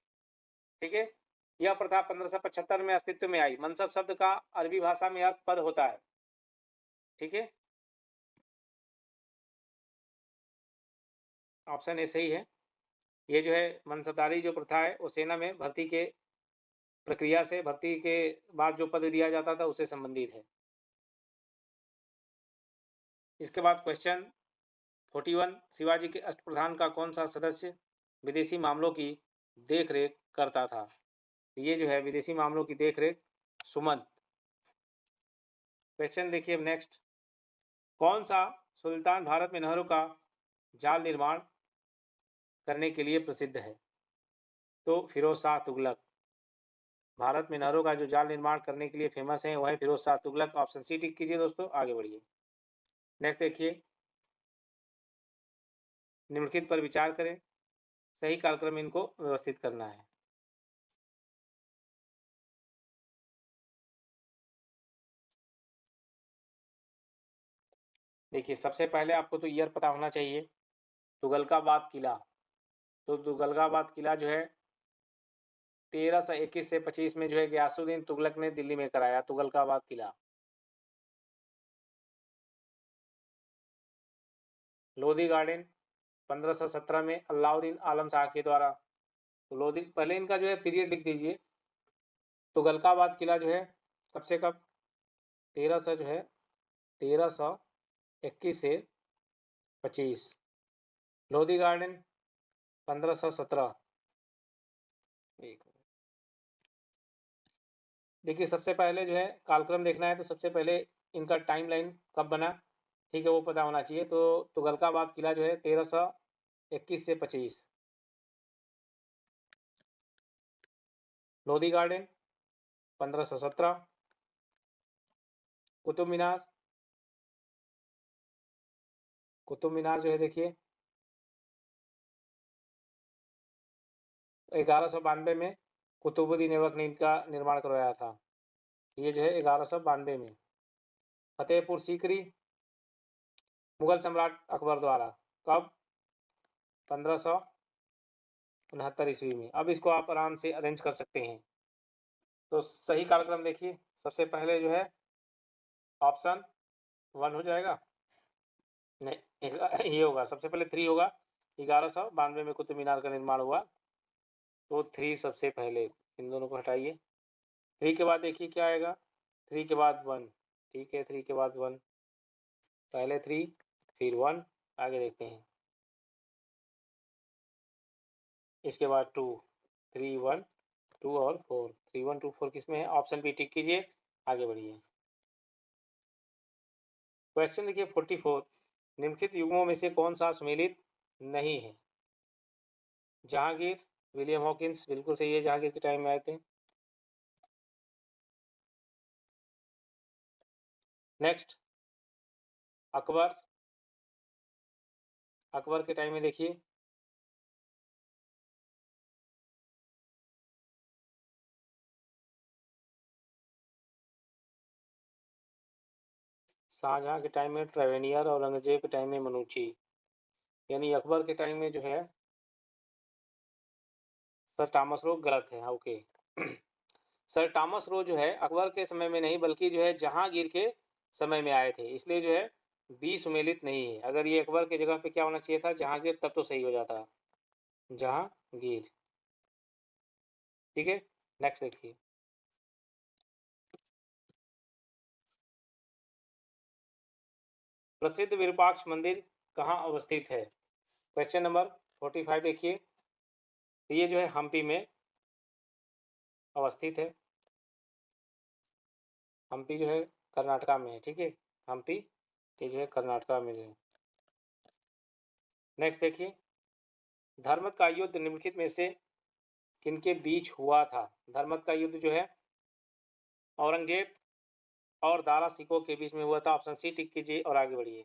[SPEAKER 1] ठीक है, यह प्रथा 1575 में अस्तित्व में आई। मनसब शब्द का अरबी भाषा में अर्थ पद होता है। ठीक है, ऑप्शन ए सही है। ये जो है मनसबदारी जो प्रथा है वो सेना में भर्ती के प्रक्रिया से, भर्ती के बाद जो पद दिया जाता था उससे संबंधित है। इसके बाद क्वेश्चन 41, शिवाजी के अष्टप्रधान का कौन सा सदस्य विदेशी मामलों की देखरेख करता था? ये जो है विदेशी मामलों की देखरेख सुमंत। क्वेश्चन देखिए नेक्स्ट, कौन सा सुल्तान भारत में नहरों का जाल निर्माण करने के लिए प्रसिद्ध है? तो फिरोज शाह तुगलक। भारत में नहरों का जो जाल निर्माण करने के लिए फेमस है वह है फिरोज शाह तुगलक। ऑप्शन सी टिक कीजिए दोस्तों, आगे बढ़िए। नेक्स्ट देखिए, निम्नलिखित पर विचार करें, सही कालक्रम इनको व्यवस्थित करना है। देखिए सबसे पहले आपको तो ईयर पता होना चाहिए। तुगलकाबाद किला, तो तुगलकाबाद किला जो है 1321 से 25 में जो है गयासुद्दीन तुगलक ने दिल्ली में कराया तुगलकाबाद किला। लोधी गार्डन 1517 में अलाउद्दीन आलम शाह के द्वारा। तो लोधी, पहले इनका जो है पीरियड लिख दीजिए। तुगलकाबाद किला जो है कब से कब, 1321 से 25। लोधी गार्डन 1517। देखिए सबसे पहले जो है कालक्रम देखना है, तो सबसे पहले इनका टाइम लाइन कब बना, ठीक है, वो पता होना चाहिए। तो तुगलकाबाद किला जो है 1321 से 25। लोधी गार्डन 1517। कुतुब मीनार, कुतुब मीनार जो है देखिए 1192 में कुतुबुद्दीन ऐबक ने इनका निर्माण करवाया था। ये जो है 1192 में। फतेहपुर सीकरी मुगल सम्राट अकबर द्वारा, कब, 1569 ईस्वी में। अब इसको आप आराम से अरेंज कर सकते हैं। तो सही कालक्रम देखिए, सबसे पहले जो है ऑप्शन 1 हो जाएगा, नहीं ये होगा सबसे पहले 3 होगा। 1192 में कुतुब मीनार का निर्माण हुआ, तो 3 सबसे पहले, इन दोनों को हटाइए। 3 के बाद देखिए क्या आएगा, 3 के बाद 1, ठीक है, 3 के बाद 1, पहले 3 फिर 1, आगे देखते हैं। इसके बाद 2, 3 1 2 और 4, 3 1 2 4 किस में है, ऑप्शन बी टिक कीजिए, आगे बढ़िए। क्वेश्चन देखिए 44, निम्नलिखित युगों में से कौन सा सुमेलित नहीं है? जहांगीर, विलियम हॉकिंस, बिल्कुल सही है, जहांगीर के टाइम में आए थे। नेक्स्ट अकबर, अकबर के टाइम में देखिए शाहजहां के टाइम में ट्रेवेनियर और औरंगजेब के टाइम में मनुची। यानी अकबर के टाइम में जो है सर टॉमस रो गलत है, ओके। सर टॉमस रो जो है अकबर के समय में नहीं बल्कि जो है जहांगीर के समय में आए थे, इसलिए जो है बी सुमेलित नहीं है। अगर ये अकबर की जगह पे क्या होना चाहिए था, जहांगीर, तब तो सही हो जाता, जहांगीर। ठीक है, नेक्स्ट देखिए, प्रसिद्ध विरूपाक्ष मंदिर कहाँ अवस्थित है? क्वेश्चन नंबर 45 देखिए, ये जो है हम्पी में अवस्थित है। हम्पी जो है कर्नाटका में है, ठीक है, हम्पी ये जो है कर्नाटका में है। नेक्स्ट देखिए, धर्मत का युद्ध निम्नलिखित में से किनके बीच हुआ था? धर्मत का युद्ध जो है औरंगजेब और दारा सिकों के बीच में हुआ था। ऑप्शन सी टिक कीजिए और आगे बढ़िए।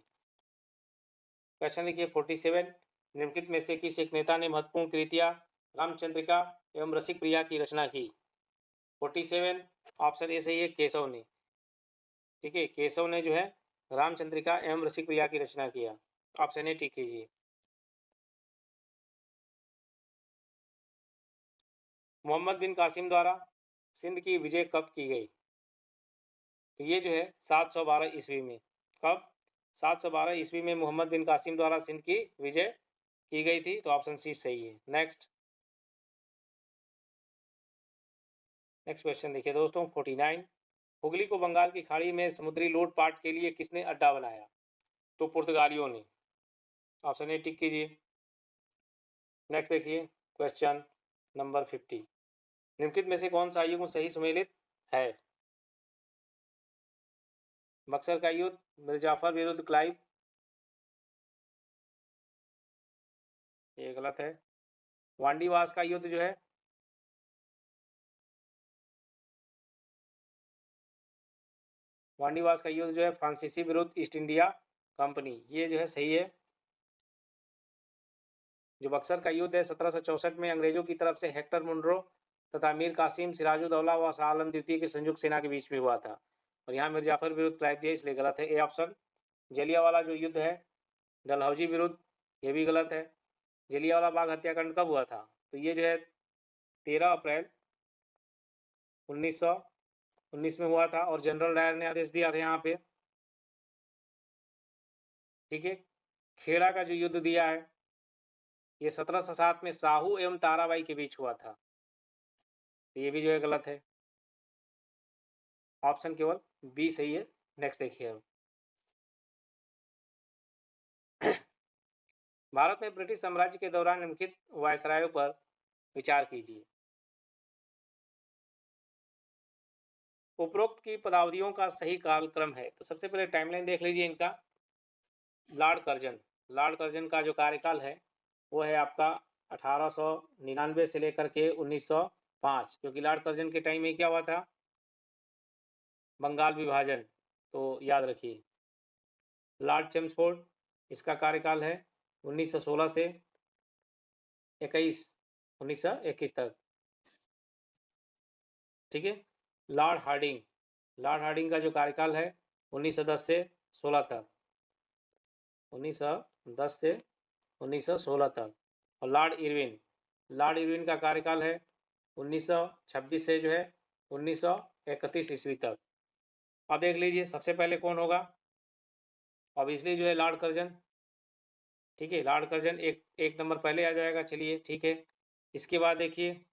[SPEAKER 1] क्वेश्चन देखिए 47, निम्नलिखित में से किस एक नेता ने महत्वपूर्ण कृतियां रामचंद्रिका एवं रसिक प्रिया की रचना की? 47 ऑप्शन ए सही है, केशव ने। ठीक है, केशव ने जो है रामचंद्रिका एवं रसिकप्रिया की रचना किया। ऑप्शन ए टिक कीजिए। मोहम्मद बिन कासिम द्वारा सिंध की विजय कब की गई? तो ये जो है 712 ईस्वी में। कब? 712 ईस्वी में मोहम्मद बिन कासिम द्वारा सिंध की विजय की गई थी। तो ऑप्शन सी सही है। नेक्स्ट क्वेश्चन देखिए दोस्तों 49। हुगली को बंगाल की खाड़ी में समुद्री लूटपाट के लिए किसने अड्डा बनाया? तो पुर्तगालियों ने। ऑप्शन ए टिक कीजिए। नेक्स्ट देखिए क्वेश्चन नंबर 50। निम्नलिखित में से कौन सा युग सही सुमेलित है? बक्सर का युद्ध, मिर्जाफर विरुद्ध क्लाइव, ये गलत है। वांडीवास का युद्ध जो है, वांडीवास का युद्ध जो है फ्रांसीसी विरुद्ध ईस्ट इंडिया कंपनी, ये जो है सही है। जो बक्सर का युद्ध है 1764 में अंग्रेजों की तरफ से हेक्टर मुनरो तथा मीर कासिम सिराजुद्दौला व शाह आलम द्वितीय की संयुक्त सेना के बीच में हुआ था। और यहाँ मिर्जाफर विरुद्ध क्लाइव दिया, इसलिए गलत है ए ऑप्शन। जलियांवाला जो युद्ध है डलहौजी विरुद्ध, ये भी गलत है। जलियांवाला बाग हत्याकांड कब हुआ था? तो ये जो है 13 अप्रैल 1919 में हुआ था और जनरल डायर ने आदेश दिया था यहाँ पे। ठीक है, खेड़ा का जो युद्ध दिया है ये 1707 में साहू एवं ताराबाई के बीच हुआ था। ये भी जो है गलत है। ऑप्शन केवल बी सही है। नेक्स्ट देखिए अब भारत में ब्रिटिश साम्राज्य के दौरान निम्नलिखित वायसरायों पर विचार कीजिए। उपरोक्त की पदावधियों का सही कालक्रम है। तो सबसे पहले टाइमलाइन देख लीजिए इनका। लॉर्ड कर्जन का जो कार्यकाल है वो है आपका 1899 से लेकर के 1905, क्योंकि लॉर्ड कर्जन के टाइम में क्या हुआ था? बंगाल विभाजन। तो याद रखिए। लॉर्ड चेम्सफोर्ड, इसका कार्यकाल है 1916 से 1921 तक। ठीक है। लॉर्ड हार्डिंग का जो कार्यकाल है 1910 से 16 तक, 1910 से 1916 तक। और लॉर्ड इरविन का कार्यकाल है 1926 से जो है 1931 ईस्वी तक। अब देख लीजिए सबसे पहले कौन होगा? ऑब्वियसली जो है लॉर्ड कर्जन। ठीक है, लॉर्ड कर्जन एक नंबर पहले आ जाएगा। चलिए ठीक है। इसके बाद देखिए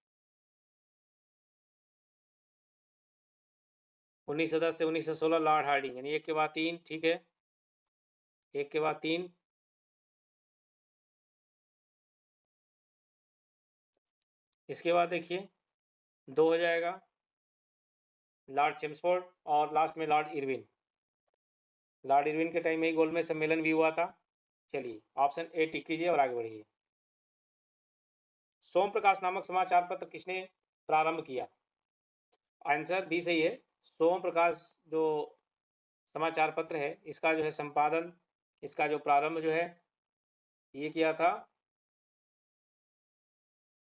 [SPEAKER 1] 1910 से 1916 लॉर्ड हार्डिंग, यानी एक के बाद तीन। ठीक है, एक के बाद तीन। इसके बाद देखिए दो हो जाएगा लॉर्ड चेम्सफोर्ड और लास्ट में लॉर्ड इरविन। लॉर्ड इरविन के टाइम में ही गोलमेज सम्मेलन भी हुआ था। चलिए ऑप्शन ए टिक कीजिए और आगे बढ़िए। सोम प्रकाश नामक समाचार पत्र किसने प्रारंभ किया? आंसर बी सही है। सोम प्रकाश जो समाचार पत्र है इसका जो है संपादन, इसका जो प्रारंभ जो है ये किया था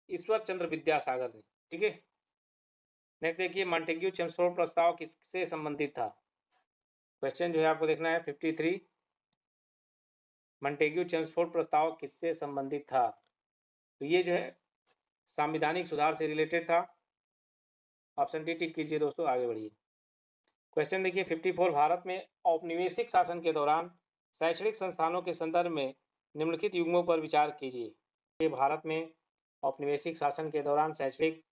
[SPEAKER 1] ईश्वर चंद्र विद्यासागर ने। ठीक है। नेक्स्ट देखिए मॉन्टेग्यू चेम्सफोर्ड प्रस्ताव किससे संबंधित था? क्वेश्चन जो है आपको देखना है 53। मॉन्टेग्यू चेम्सफोर्ड प्रस्ताव किससे संबंधित था? तो ये जो है संवैधानिक सुधार से रिलेटेड था। ऑप्शन डी टिक कीजिए दोस्तों, आगे बढ़िए। क्वेश्चन देखिए 54। भारत में औपनिवेशिक शासन के दौरान शैक्षणिक संस्थानों के संदर्भ में निम्नलिखित युग्मों पर विचार कीजिए। भारत में औपनिवेशिक शासन के दौरान शैक्षणिक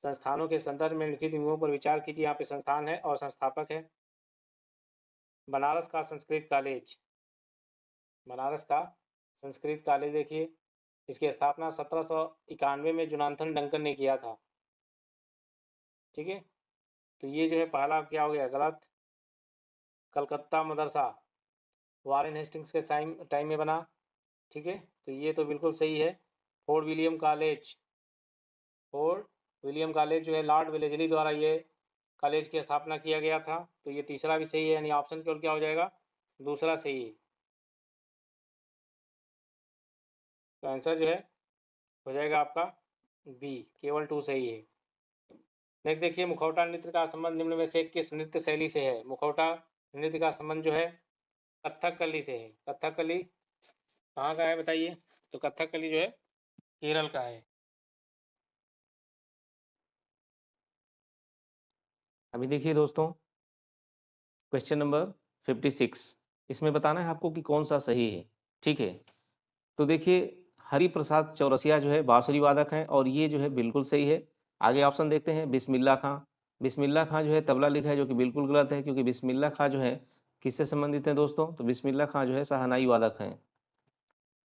[SPEAKER 1] संस्थानों के संदर्भ में लिखित युग्मों पर विचार कीजिए। यहाँ पे संस्थान है और संस्थापक है बनारस का संस्कृत कॉलेज। बनारस का संस्कृत कॉलेज देखिए, इसकी स्थापना 1791 में जोनाथन डंकन ने किया था। ठीक है, तो ये जो है पहला क्या हो गया? गलत। कलकत्ता मदरसा वारेन हेस्टिंग्स के टाइम में बना। ठीक है, तो ये तो बिल्कुल सही है। फोर्ट विलियम कॉलेज जो है लॉर्ड वेलेस्ली द्वारा ये कॉलेज की स्थापना किया गया था। तो ये तीसरा भी सही है, यानी ऑप्शन केवल क्या हो जाएगा? दूसरा सही है। तो आंसर जो है हो जाएगा आपका बी, केवल 2 सही है। नेक्स्ट देखिए, मुखौटा नृत्य का संबंध निम्न में से किस नृत्य शैली से है? मुखौटा नृत्य का संबंध जो है कथकली से है। कथकली कहाँ का है बताइए? तो कथकली जो है केरल का है। अभी देखिए दोस्तों, क्वेश्चन नंबर 56, इसमें बताना है आपको कि कौन सा सही है। ठीक है, तो देखिए, हरि प्रसाद चौरसिया जो है बांसुरी वादक हैं और ये जो है बिल्कुल सही है। आगे ऑप्शन देखते हैं, बिस्मिल्लाह खां। बिस्मिल्लाह खां जो है तबला लिखा है, जो कि बिल्कुल गलत है, क्योंकि बिस्मिल्लाह खां जो है किससे संबंधित है दोस्तों? तो बिस्मिल्लाह खां जो है शहनाई वादक हैं।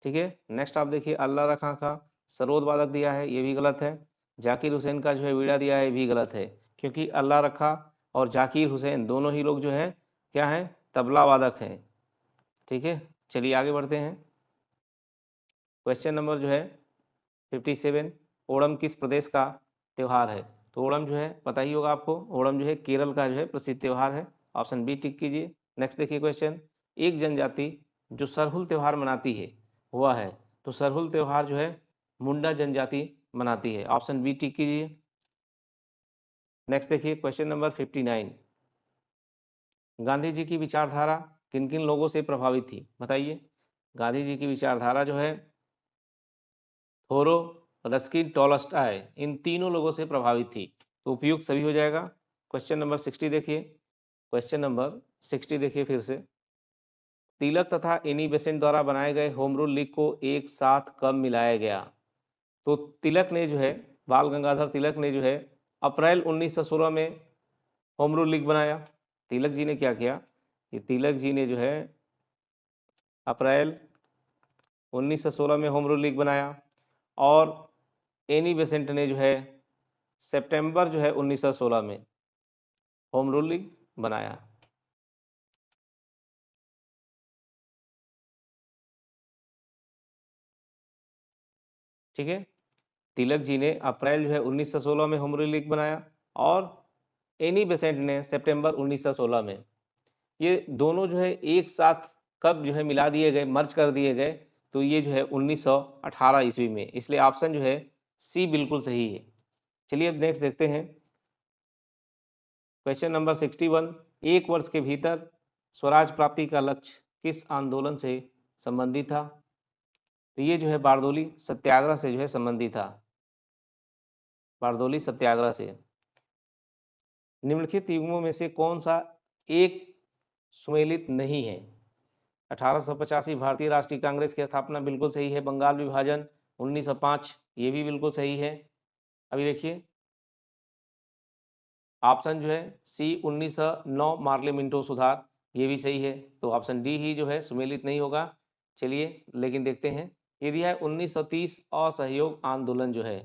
[SPEAKER 1] ठीक है, नेक्स्ट आप देखिए, अल्लाह रखा का सरोद वादक दिया है, ये भी गलत है। जाकिर हुसैन का जो है वीणा दिया है, ये भी गलत है, क्योंकि अल्लाह रखा और जाकिर हुसैन दोनों ही लोग जो है क्या हैं? तबला वादक हैं। ठीक है, चलिए आगे बढ़ते हैं। क्वेश्चन नंबर जो है 57, ओणम किस प्रदेश का त्यौहार है? तो ओणम जो है पता ही होगा आपको, ओणम जो है केरल का जो है प्रसिद्ध त्यौहार है। ऑप्शन बी टिक कीजिए। नेक्स्ट देखिए क्वेश्चन, एक जनजाति जो सरहुल त्यौहार मनाती है हुआ है, तो सरहुल त्यौहार जो है मुंडा जनजाति मनाती है। ऑप्शन बी टिक कीजिए। नेक्स्ट देखिए क्वेश्चन नंबर 59, गांधी जी की विचारधारा किन किन लोगों से प्रभावित थी? बताइए। गांधी जी की विचारधारा जो है थोरो, रस्किन, टॉलस्टॉय, इन तीनों लोगों से प्रभावित थी। तो उपयुक्त सभी हो जाएगा। क्वेश्चन नंबर 60 देखिए। क्वेश्चन नंबर 60 देखिए फिर से, तिलक तथा एनी बेसेंट द्वारा बनाए गए होम रूल लीग को एक साथ कब मिलाया गया? तो तिलक ने जो है, बाल गंगाधर तिलक ने जो है अप्रैल 1916 में होम रूल लीग बनाया। तिलक जी ने क्या किया कि तिलक जी ने जो है अप्रैल 1916 में होम रूल लीग बनाया, और एनी बेसेंट ने जो है सितंबर जो है 1916 में होम रूल लीग बनाया। ठीक है, तिलक जी ने अप्रैल जो है 1916 में होम रूल लीग बनाया, और एनी बेसेंट ने सितंबर 1916 में। ये दोनों जो है एक साथ कब जो है मिला दिए गए, मर्ज कर दिए गए? तो ये जो है 1918 ईस्वी में। इसलिए ऑप्शन जो है सी बिल्कुल सही है। चलिए अब नेक्स्ट देखते हैं। क्वेश्चन नंबर 61, एक वर्ष के भीतर स्वराज प्राप्ति का लक्ष्य किस आंदोलन से संबंधित था? तो ये जो है बारदोली सत्याग्रह से जो है संबंधित था। बारदोली सत्याग्रह से। निम्नलिखित युग्मों में से कौन सा एक सुमेलित नहीं है? 1885 भारतीय राष्ट्रीय कांग्रेस की स्थापना बिल्कुल सही है। बंगाल विभाजन 1905, ये भी बिल्कुल सही है। अभी देखिए ऑप्शन जो है सी 1909 मार्ले मिंटो सुधार, ये भी सही है। तो ऑप्शन डी ही जो है सुमेलित नहीं होगा। चलिए लेकिन देखते हैं, ये दिया है 1930 असहयोग आंदोलन जो है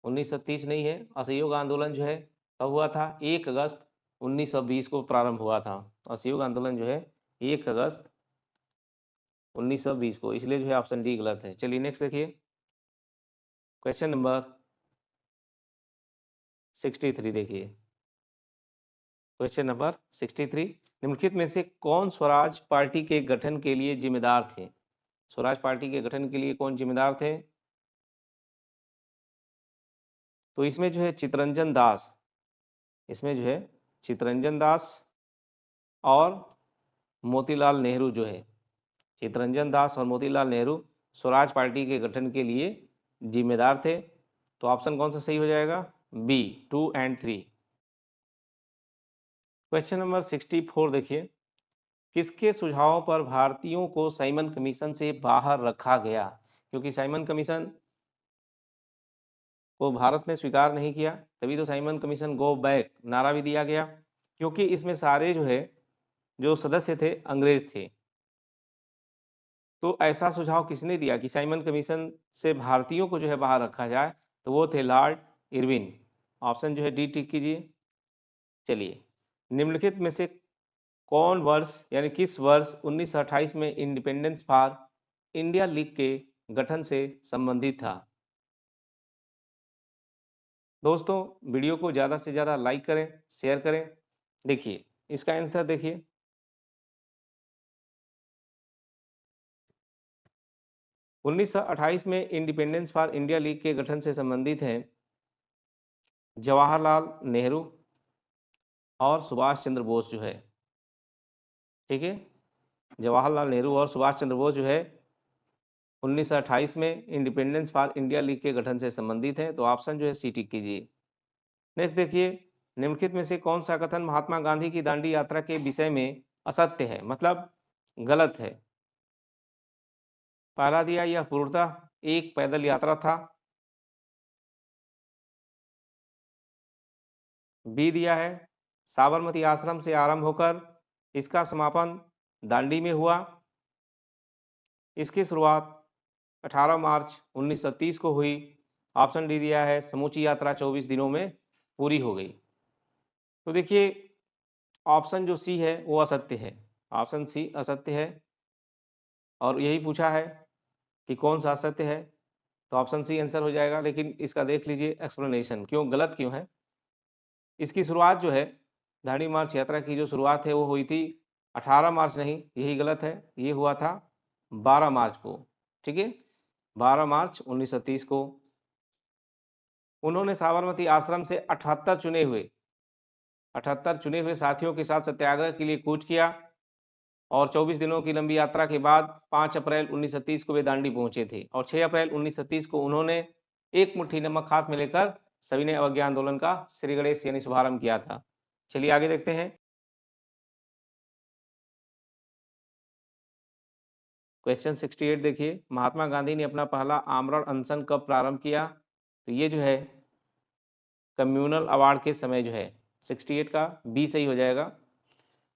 [SPEAKER 1] 1930 नहीं है। असहयोग आंदोलन जो है कब हुआ था? 1 अगस्त 1920 को प्रारंभ हुआ था। असहयोग आंदोलन जो है 1 अगस्त 1920 को, इसलिए जो है ऑप्शन डी गलत है। चलिए नेक्स्ट देखिए, क्वेश्चन नंबर 63 देखिए। क्वेश्चन नंबर 63, निम्नलिखित में से कौन स्वराज पार्टी के गठन के लिए जिम्मेदार थे? स्वराज पार्टी के गठन के लिए कौन जिम्मेदार थे? तो इसमें जो है चितरंजन दास, इसमें जो है चितरंजन दास और मोतीलाल नेहरू जो है, चितरंजन दास और मोतीलाल नेहरू स्वराज पार्टी के गठन के लिए जिम्मेदार थे। तो ऑप्शन कौन सा सही हो जाएगा? B 2 and 3। क्वेश्चन नंबर 64 देखिए, किसके सुझावों पर भारतीयों को साइमन कमीशन से बाहर रखा गया? क्योंकि साइमन कमीशन को भारत ने स्वीकार नहीं किया, तभी तो साइमन कमीशन गो बैक नारा भी दिया गया, क्योंकि इसमें सारे जो है जो सदस्य थे अंग्रेज थे। तो ऐसा सुझाव किसने दिया कि साइमन कमीशन से भारतीयों को जो है बाहर रखा जाए? तो वो थे लॉर्ड इरविन। ऑप्शन जो है डी टिक कीजिए। चलिए, निम्नलिखित में से कौन वर्ष यानी किस वर्ष 1928 में इंडिपेंडेंस फॉर इंडिया लीग के गठन से संबंधित था? दोस्तों वीडियो को ज़्यादा से ज़्यादा लाइक करें, शेयर करें। देखिए इसका आंसर देखिए, 1928 में इंडिपेंडेंस फॉर इंडिया लीग के गठन से संबंधित है जवाहरलाल नेहरू और सुभाष चंद्र बोस जो है, ठीक है, जवाहरलाल नेहरू और सुभाष चंद्र बोस जो है 1928 में इंडिपेंडेंस फॉर इंडिया लीग के गठन से संबंधित है, तो ऑप्शन जो है सी टिक कीजिए। नेक्स्ट देखिए, निम्नलिखित में से कौन सा कथन महात्मा गांधी की दांडी यात्रा के विषय में असत्य है, मतलब गलत है। पहला दिया, यह पूर्णतः एक पैदल यात्रा था। बी दिया है, साबरमती आश्रम से आरंभ होकर इसका समापन दांडी में हुआ। इसकी शुरुआत 18 मार्च 1930 को हुई। ऑप्शन डी दिया है, समूची यात्रा 24 दिनों में पूरी हो गई। तो देखिए ऑप्शन जो सी है वो असत्य है, ऑप्शन सी असत्य है, और यही पूछा है कि कौन सा असत्य है, तो ऑप्शन सी आंसर हो जाएगा। लेकिन इसका देख लीजिए एक्सप्लेनेशन, क्यों गलत क्यों है। इसकी शुरुआत जो है दांडी मार्च यात्रा की जो शुरुआत है वो हुई थी 18 मार्च नहीं, यही गलत है, ये हुआ था 12 मार्च को, ठीक है, 12 मार्च 1930 को। उन्होंने साबरमती आश्रम से 78 चुने हुए साथियों के साथ सत्याग्रह के लिए कूच किया और 24 दिनों की लंबी यात्रा के बाद 5 अप्रैल 1930 को वे दांडी पहुंचे थे और 6 अप्रैल 1930 को उन्होंने एक मुट्ठी नमक हाथ में लेकर सविनय अवज्ञा आंदोलन का श्री गणेश यानी शुभारंभ किया था। चलिए आगे देखते हैं। क्वेश्चन 68 देखिए, महात्मा गांधी ने अपना पहला आमरण अनशन कब प्रारंभ किया, तो ये जो है कम्युनल अवार्ड के समय जो है 68 का बी सही हो जाएगा।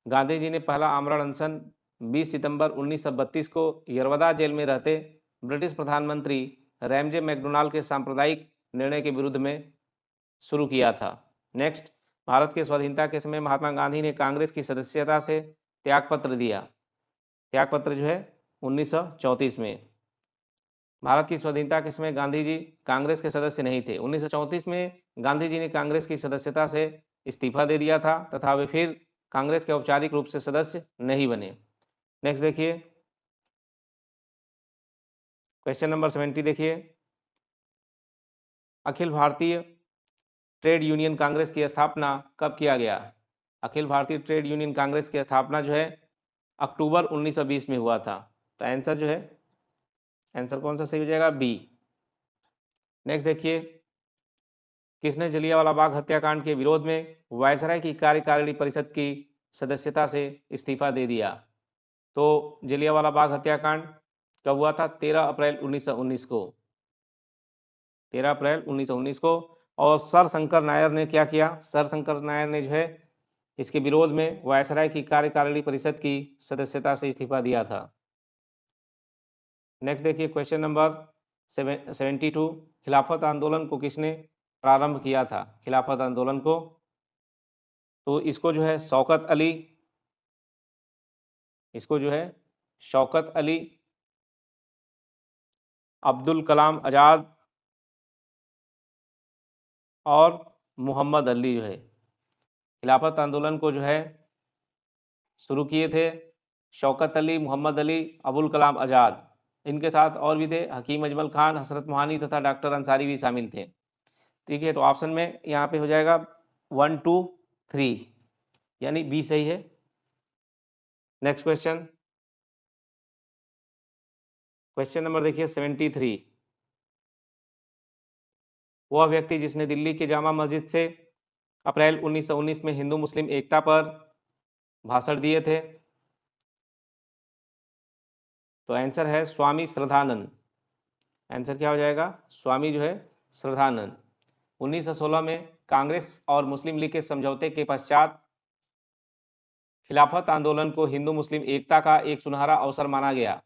[SPEAKER 1] गांधी जी ने पहला आमरण अनशन 20 सितंबर 1932 को यरवदा जेल में रहते ब्रिटिश प्रधानमंत्री रैमजे मैकडोनाल्ड के सांप्रदायिक निर्णय के विरुद्ध में शुरू किया था। नेक्स्ट, भारत के स्वाधीनता के समय महात्मा गांधी ने कांग्रेस की सदस्यता से त्यागपत्र दिया। त्यागपत्र जो है 1934 में। भारत की स्वाधीनता के समय गांधी जी कांग्रेस के सदस्य नहीं थे। 1934 में गांधी जी ने कांग्रेस की सदस्यता से इस्तीफा दे दिया था तथा वे फिर कांग्रेस के औपचारिक रूप से सदस्य नहीं बने। नेक्स्ट देखिए, क्वेश्चन नंबर 70 देखिए, अखिल भारतीय ट्रेड यूनियन कांग्रेस की स्थापना कब किया गया। अखिल भारतीय ट्रेड यूनियन कांग्रेस की स्थापना जो है अक्टूबर 1920 में हुआ था। तो आंसर जो है, आंसर कौन सा सही हो जाएगा, बी। नेक्स्ट देखिए, किसने जलियांवाला बाग हत्याकांड के विरोध में वायसराय की कार्यकारिणी परिषद की सदस्यता से इस्तीफा दे दिया। तो जलियांवाला बाग हत्याकांड कब हुआ था, 13 अप्रैल 1919 को, 13 अप्रैल 1919 को। और सर शंकर नायर ने क्या किया, सर शंकर नायर ने जो है इसके विरोध में वायसराय की कार्यकारिणी परिषद की सदस्यता से इस्तीफा दिया था। नेक्स्ट देखिए, क्वेश्चन नंबर 72, खिलाफत आंदोलन को किसने प्रारंभ किया था, खिलाफत आंदोलन को। तो इसको जो है शौकत अली, इसको जो है शौकत अली, अब्दुल कलाम आज़ाद और मोहम्मद अली जो है खिलाफत आंदोलन को जो है शुरू किए थे। शौकत अली, मोहम्मद अली, अबुल कलाम आज़ाद, इनके साथ और भी थे हकीम अजमल खान, हसरत मोहानी तथा डॉक्टर अंसारी भी शामिल थे। ठीक है, तो ऑप्शन में यहाँ पे हो जाएगा 1, 2, 3 यानी बी सही है। नेक्स्ट क्वेश्चन, क्वेश्चन नंबर देखिए 73, वह व्यक्ति जिसने दिल्ली के जामा मस्जिद से अप्रैल 1919 में हिंदू मुस्लिम एकता पर भाषण दिए थे। तो आंसर है स्वामी श्रद्धानंद। आंसर क्या हो जाएगा, स्वामी जो है श्रद्धानंद। 1916 में कांग्रेस और मुस्लिम लीग के समझौते के पश्चात खिलाफत आंदोलन को हिंदू मुस्लिम एकता का एक सुनहरा अवसर माना गया।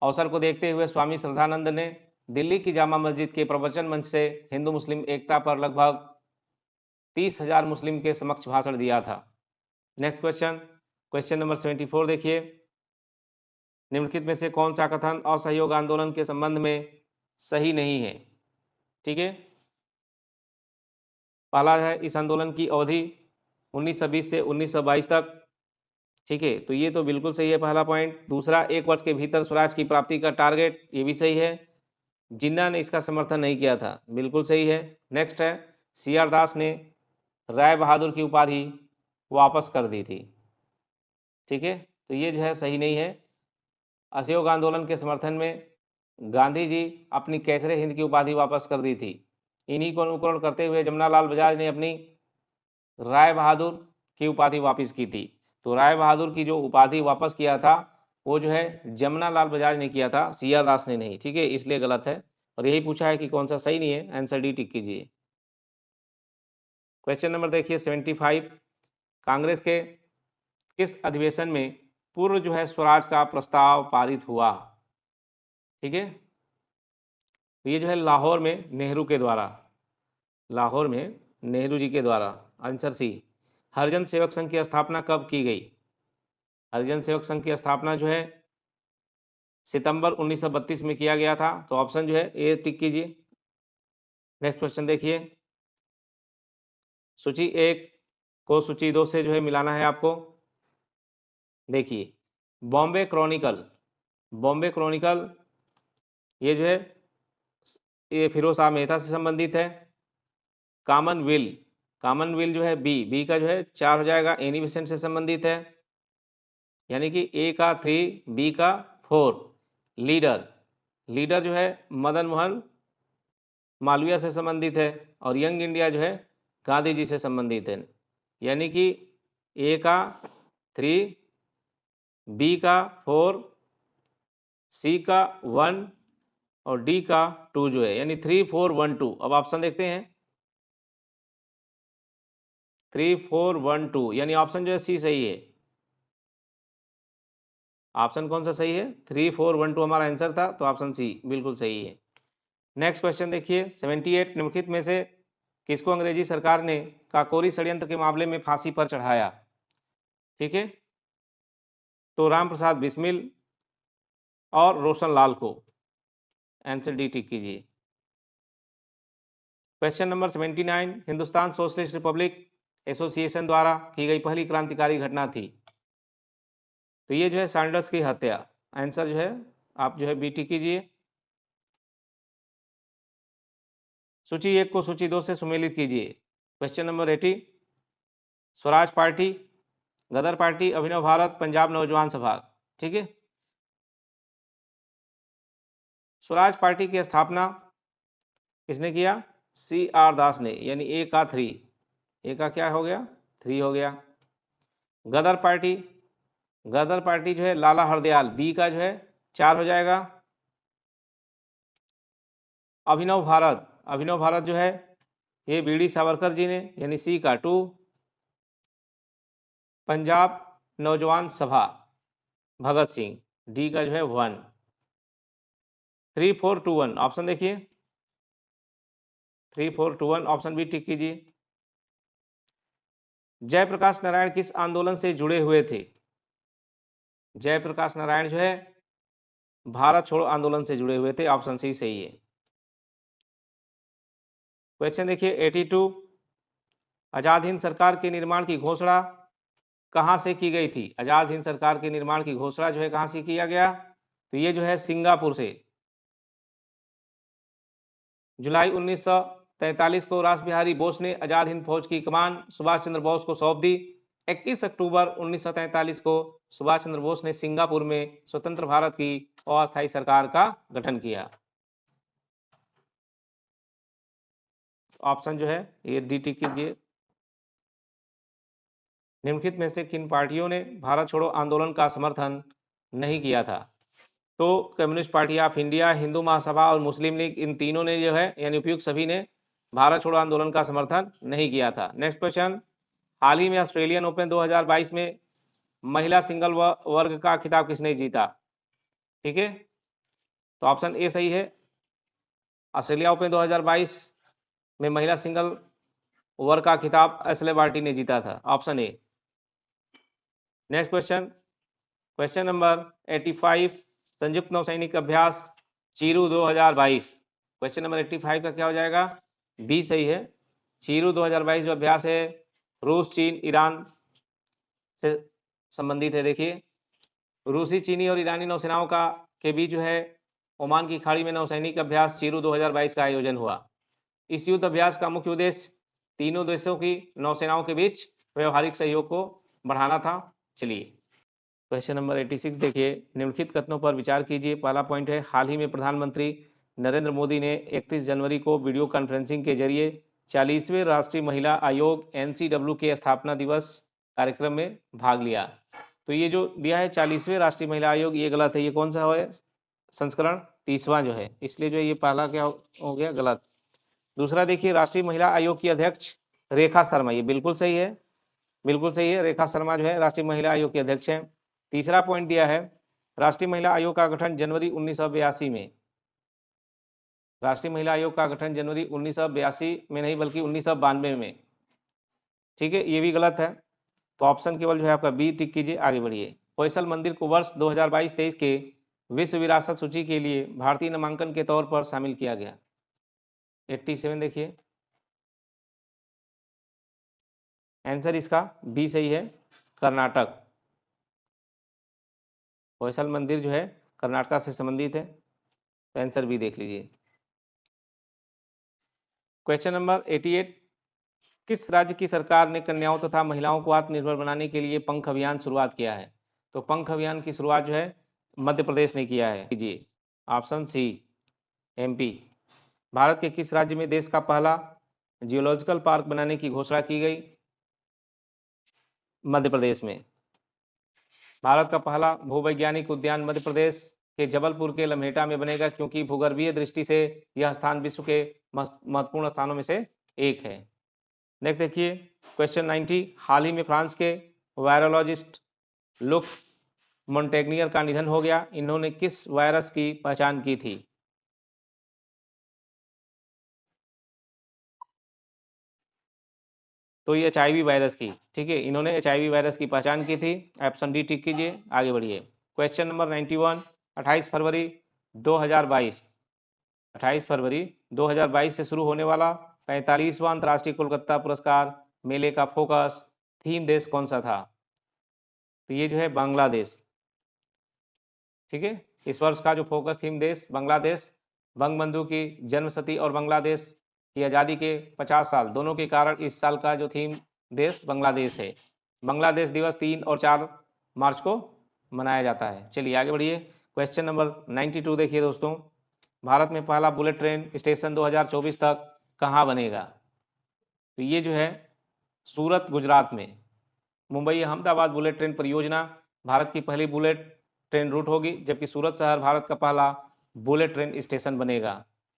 [SPEAKER 1] अवसर को देखते हुए स्वामी श्रद्धानंद ने दिल्ली की जामा मस्जिद के प्रवचन मंच से हिंदू मुस्लिम एकता पर लगभग 30,000 मुस्लिम के समक्ष भाषण दिया था। नेक्स्ट क्वेश्चन, क्वेश्चन नंबर 74 देखिए, निम्नलिखित में से कौन सा कथन असहयोग आंदोलन के संबंध में सही नहीं है। ठीक है, पहला है इस आंदोलन की अवधि 1920 से 1922 तक। ठीक है, तो ये तो बिल्कुल सही है पहला पॉइंट। दूसरा, 1 वर्ष के भीतर स्वराज की प्राप्ति का टारगेट, ये भी सही है। जिन्ना ने इसका समर्थन नहीं किया था, बिल्कुल सही है। नेक्स्ट है CR दास ने राय बहादुर की उपाधि वापस कर दी थी, ठीक है, तो ये जो है सही नहीं है। असहयोग आंदोलन के समर्थन में गांधी जी अपनी कैसरे हिंद की उपाधि वापस कर दी थी। इन्हीं को अनुकरण करते हुए जमनालाल बजाज ने अपनी राय बहादुर की उपाधि वापस की थी। तो राय बहादुर की जो उपाधि वापस किया था वो जो है जमनालाल बजाज ने किया था, CR दास ने नहीं, ठीक है, इसलिए गलत है। और यही पूछा है कि कौन सा सही नहीं है, आंसर डी टिक कीजिए। क्वेश्चन नंबर देखिए 75, कांग्रेस के किस अधिवेशन में पूर्व जो है स्वराज का प्रस्ताव पारित हुआ, ठीक है, तो ये जो है लाहौर में नेहरू के द्वारा, लाहौर में नेहरू जी के द्वारा। Answer C. हरिजन सेवक संघ की स्थापना कब की गई? हरिजन सेवक संघ की स्थापना जो है सितंबर 1932 में किया गया था, तो ऑप्शन जो है ए टिक कीजिए। नेक्स्ट क्वेश्चन देखिए, सूची 1 को सूची 2 से जो है मिलाना है आपको। देखिए बॉम्बे क्रॉनिकल, बॉम्बे क्रॉनिकल ये जो है ये फिरोज शाह मेहता से संबंधित है। कॉमनवेल, कॉमनवेल जो है बी का जो है 4 हो जाएगा, एनी बेसेंट से संबंधित है, यानी कि ए का 3, बी का 4। लीडर, लीडर जो है मदन मोहन मालवीय से संबंधित है, और यंग इंडिया जो है गांधी जी से संबंधित है, यानी कि ए का 3, बी का 4, सी का 1 और डी का 2 जो है, यानी 3 4 1 2। अब ऑप्शन देखते हैं, 3 4 1 2, यानी ऑप्शन जो है सी सही है। ऑप्शन कौन सा सही है? 3 4 1 2 हमारा आंसर था, तो ऑप्शन सी बिल्कुल सही है। नेक्स्ट क्वेश्चन देखिए 78, निम्नलिखित में से किसको अंग्रेजी सरकार ने काकोरी षड्यंत्र के मामले में फांसी पर चढ़ाया, ठीक है, तो राम प्रसाद बिस्मिल और रोशन लाल को। आंसर डी टिक कीजिए। Question number 79, Hindustan socialist Republic association द्वारा की गई पहली क्रांतिकारी घटना थी, तो ये जो है सैंडर्स की हत्या। आंसर जो है आप जो है बी टिक कीजिए। सूची 1 को सूची 2 से सुमेलित कीजिए। क्वेश्चन नंबर 80, स्वराज पार्टी, गदर पार्टी, अभिनव भारत, पंजाब नौजवान सभा, ठीक है। स्वराज पार्टी की स्थापना किसने किया? CR दास ने, यानी ए का 3, ए का क्या हो गया? 3 हो गया। गदर पार्टी, गदर पार्टी जो है लाला हरदयाल, बी का जो है 4 हो जाएगा। अभिनव भारत, अभिनव भारत जो है ये BD सावरकर जी ने, यानी सी का 2। पंजाब नौजवान सभा भगत सिंह, डी का जो है 1। 3 4 2 1 ऑप्शन देखिए, 3 4 2 1 ऑप्शन बी टिक कीजिए। जयप्रकाश नारायण किस आंदोलन से जुड़े हुए थे? जयप्रकाश नारायण जो है भारत छोड़ो आंदोलन से जुड़े हुए थे, ऑप्शन सी सही है। क्वेश्चन देखिए 82, आजाद हिंद सरकार के निर्माण की घोषणा कहां से की गई थी? आजाद हिंद सरकार के निर्माण की घोषणा जो है कहां से किया गया? तो ये जो है सिंगापुर से। जुलाई 1943 को रास बिहारी बोस ने आजाद हिंद फौज की कमान सुभाष चंद्र बोस को सौंप दी। 21 अक्टूबर 1943 को सुभाष चंद्र बोस ने सिंगापुर में स्वतंत्र भारत की अस्थायी सरकार का गठन किया। ऑप्शन जो है ये डी टिक कीजिए। निम्नलिखित में से किन पार्टियों ने भारत छोड़ो आंदोलन का समर्थन नहीं किया था? तो communist party of India, Hindu Mahasabha और मुस्लिम लीग, इन तीनों ने जो है यानी उपयुक्त सभी ने भारत छोड़ो आंदोलन का समर्थन नहीं किया था। नेक्स्ट क्वेश्चन, हाल ही में ऑस्ट्रेलियन ओपन 2022 में महिला सिंगल वर्ग का खिताब किसने जीता? ठीक है, तो ऑप्शन ए सही है, ऑस्ट्रेलिया ओपन 2022 में महिला सिंगल वर्ग का खिताब एशले बार्टी ने जीता था, option A. Next question, question number 85, संयुक्त नौसैनिक अभ्यास चीरू 2022, क्वेश्चन नंबर 85 का क्या हो जाएगा? बी सही है। चीरू 2022 जो अभ्यास है रूस, चीन, ईरान से संबंधित है। देखिए रूसी, चीनी और ईरानी नौसेनाओं का के बीच जो है ओमान की खाड़ी में नौसैनिक अभ्यास चीरू 2022 का आयोजन हुआ। इस युद्ध अभ्यास का मुख्य उद्देश्य तीनों देशों की नौसेनाओं के बीच व्यवहारिक सहयोग को बढ़ाना था। चलिए क्वेश्चन नंबर 86 देखिए, निम्नलिखित कथनों पर विचार कीजिए। पहला पॉइंट है, हाल ही में प्रधानमंत्री नरेंद्र मोदी ने 31 जनवरी को वीडियो कॉन्फ्रेंसिंग के जरिए 40वें राष्ट्रीय महिला आयोग NCW के स्थापना दिवस कार्यक्रम में भाग लिया। तो ये जो दिया है 40वें राष्ट्रीय महिला आयोग, ये गलत है। ये कौन सा है? संस्करण 30वां जो है, इसलिए जो ये पहला क्या हो गया? गलत। दूसरा देखिए, राष्ट्रीय महिला आयोग की अध्यक्ष रेखा शर्मा, ये बिल्कुल सही है, बिल्कुल सही है। रेखा शर्मा जो है राष्ट्रीय महिला आयोग की अध्यक्ष है। तीसरा पॉइंट दिया है, राष्ट्रीय महिला आयोग का गठन जनवरी 1982 में, राष्ट्रीय महिला आयोग का गठन जनवरी 1982 में नहीं बल्कि 1992 में। ठीक है, ये भी गलत है। तो ऑप्शन केवल जो है आपका बी टिक कीजिए, आगे बढ़िए। होयसल मंदिर को वर्ष 2022-23 के विश्व विरासत सूची के लिए भारतीय नामांकन के तौर पर शामिल किया गया। 87 देखिए, आंसर इसका बी सही है, कर्नाटक। होयसल मंदिर जो है कर्नाटक से संबंधित है, तो आंसर बी देख लीजिए। क्वेश्चन नंबर 88, किस राज्य की सरकार ने कन्याओं तथा महिलाओं को आत्मनिर्भर बनाने के लिए पंख अभियान शुरुआत किया है? तो पंख अभियान की शुरुआत जो है मध्य प्रदेश ने किया है। कीजिए ऑप्शन सी, MP। भारत के किस राज्य में देश का पहला जियोलॉजिकल पार्क बनाने की घोषणा की गई? मध्य प्रदेश में। भारत का पहला भूवैज्ञानिक उद्यान मध्य प्रदेश के जबलपुर के लम्हेटा में बनेगा, क्योंकि भूगर्भीय दृष्टि से यह स्थान विश्व के महत्वपूर्ण स्थानों में से एक है। नेक्स्ट देखिए क्वेश्चन 90, हाल ही में फ्रांस के वायरोलॉजिस्ट लुक मोंटेग्नियर का निधन हो गया। इन्होंने किस वायरस की पहचान की थी? तो ये HIV वायरस की। ठीक है, इन्होंने HIV वायरस की पहचान की थी। ऑप्शन डी टिक कीजिए, आगे बढ़िए। क्वेश्चन नंबर 91, 28 फरवरी 2022, 28 फरवरी 2022 से शुरू होने वाला 45वां अंतर्राष्ट्रीय कोलकाता पुरस्कार मेले का फोकस थीम देश कौन सा था? तो ये जो है बांग्लादेश। ठीक है, इस वर्ष का जो फोकस थीम देश बांग्लादेश, बंगबंधु की जन्मशती और बांग्लादेश की आज़ादी के 50 साल दोनों के कारण इस साल का जो थीम देश बांग्लादेश है। बांग्लादेश दिवस 3 और 4 मार्च को मनाया जाता है। चलिए आगे बढ़िए। क्वेश्चन नंबर 92 देखिए दोस्तों, भारत में पहला बुलेट ट्रेन स्टेशन 2024 तक कहाँ बनेगा? तो ये जो है सूरत गुजरात में। मुंबई अहमदाबाद बुलेट ट्रेन परियोजना भारत की पहली बुलेट ट्रेन रूट होगी, जबकि सूरत शहर भारत का पहला बुलेट ट्रेन स्टेशन बनेगा।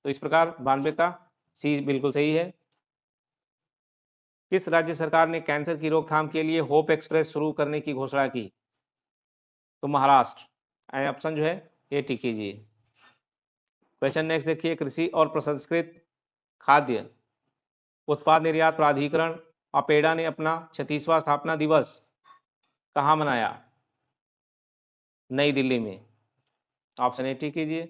[SPEAKER 1] तो इस प्रकार 92 का सी बिल्कुल सही है। किस राज्य सरकार ने कैंसर की रोकथाम के लिए होप एक्सप्रेस शुरू करने की घोषणा की? तो महाराष्ट्र। ऑप्शन जो है ये टिक कीजिए। क्वेश्चन नेक्स्ट देखिए, कृषि और प्रसंस्कृत खाद्य उत्पाद निर्यात प्राधिकरण अपेडा ने अपना 36वां स्थापना दिवस कहाँ मनाया? नई दिल्ली में। ऑप्शन ए टिक कीजिए।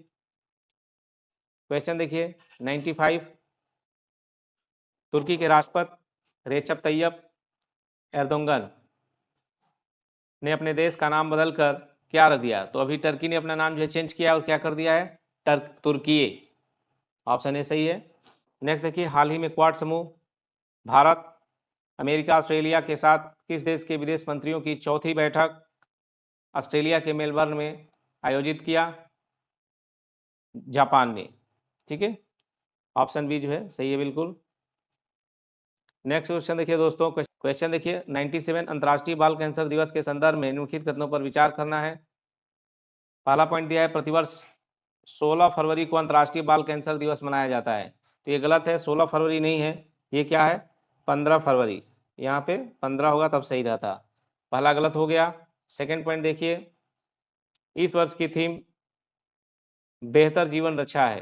[SPEAKER 1] क्वेश्चन देखिए 95, तुर्की के राष्ट्रपति रेचप तैयब एर्दोगन ने अपने देश का नाम बदलकर क्या रख दिया? तो अभी टर्की ने अपना नाम जो है चेंज किया और क्या कर दिया है? तुर्की। ऑप्शन ए सही है। नेक्स्ट देखिए, हाल ही में क्वाड समूह भारत, अमेरिका, ऑस्ट्रेलिया के साथ किस देश के विदेश मंत्रियों की चौथी बैठक ऑस्ट्रेलिया के मेलबर्न में आयोजित किया? जापान ने। ठीक है, ऑप्शन बी जो है सही है बिल्कुल। नेक्स्ट क्वेश्चन देखिए दोस्तों, क्वेश्चन देखिए 97, अंतर्राष्ट्रीय बाल कैंसर दिवस के संदर्भ में निम्नलिखित कथनों पर विचार करना है। पहला पॉइंट दिया है, प्रतिवर्ष 16 फरवरी को अंतर्राष्ट्रीय बाल कैंसर दिवस मनाया जाता है। तो ये गलत है, 16 फरवरी नहीं है, ये क्या है? 15 फरवरी। यहाँ पे 15 होगा तब सही रहता। पहला गलत हो गया। सेकेंड पॉइंट देखिए, इस वर्ष की थीम बेहतर जीवन रक्षा है।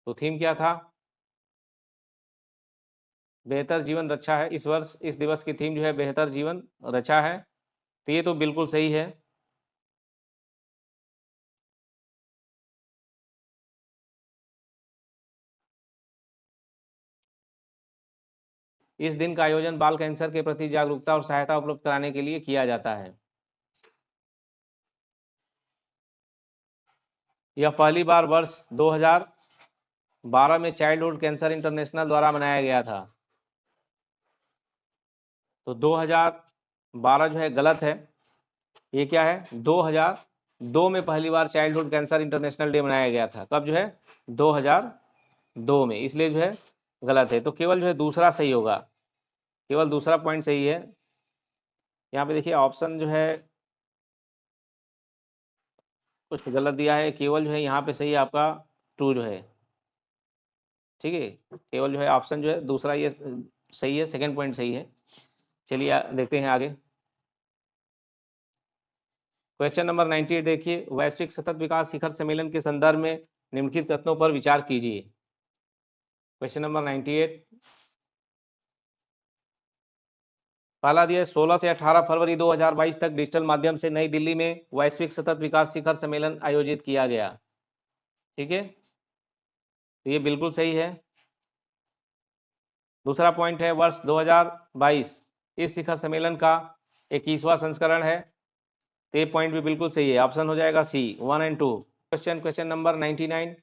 [SPEAKER 1] तो थीम क्या था? बेहतर जीवन रक्षा है। इस वर्ष इस दिवस की थीम जो है बेहतर जीवन रक्षा है। तो ये तो बिल्कुल सही है। इस दिन का आयोजन बाल कैंसर के प्रति जागरूकता और सहायता उपलब्ध कराने के लिए किया जाता है। यह पहली बार वर्ष 2012 में चाइल्डहुड कैंसर इंटरनेशनल द्वारा मनाया गया था। तो 2012 जो है गलत है, ये क्या है 2002 में पहली बार चाइल्डहुड कैंसर इंटरनेशनल डे मनाया गया था। कब जो है 2002 में, इसलिए जो है गलत है। तो केवल जो है दूसरा सही होगा, केवल दूसरा पॉइंट सही है। यहाँ पे देखिए ऑप्शन जो है कुछ गलत दिया है, केवल जो है यहाँ पे सही है आपका 2 जो है, ठीक है। केवल जो है ऑप्शन जो है दूसरा ये सही है, सेकंड पॉइंट सही है। चलिए देखते हैं आगे। क्वेश्चन नंबर 98 देखिए, वैश्विक सतत विकास शिखर सम्मेलन के संदर्भ में निम्नलिखित कथनों पर विचार कीजिए। क्वेश्चन नंबर 98 पहला दिया है 16 से 18 फरवरी 2022 तक डिजिटल माध्यम से नई दिल्ली में वैश्विक सतत विकास शिखर सम्मेलन आयोजित किया गया, ठीक है, तो ये बिल्कुल सही है। दूसरा पॉइंट है वर्ष 2022 इस शिखर सम्मेलन का 21वां संस्करण है, तो ये पॉइंट भी बिल्कुल सही है, ऑप्शन हो जाएगा सी 1 और 2। क्वेश्चन नंबर 99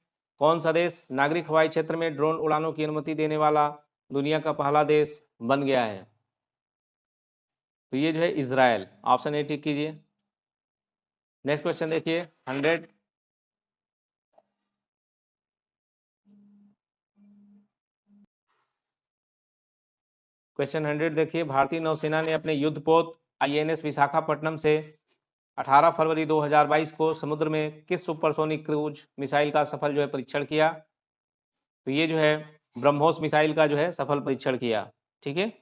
[SPEAKER 1] कौन सा देश नागरिक हवाई क्षेत्र में ड्रोन उड़ानों की अनुमति देने वाला दुनिया का पहला देश बन गया है? तो ये जो है इजराइल, ऑप्शन ए टिक कीजिए। नेक्स्ट क्वेश्चन देखिए 100 क्वेश्चन 100 देखिए, भारतीय नौसेना ने अपने युद्धपोत INS विशाखापट्टनम से 18 फरवरी 2022 को समुद्र में किस सुपरसोनिक क्रूज मिसाइल का सफल जो है परीक्षण किया? तो ये जो है ब्रह्मोस मिसाइल का जो है सफल परीक्षण किया, ठीक है।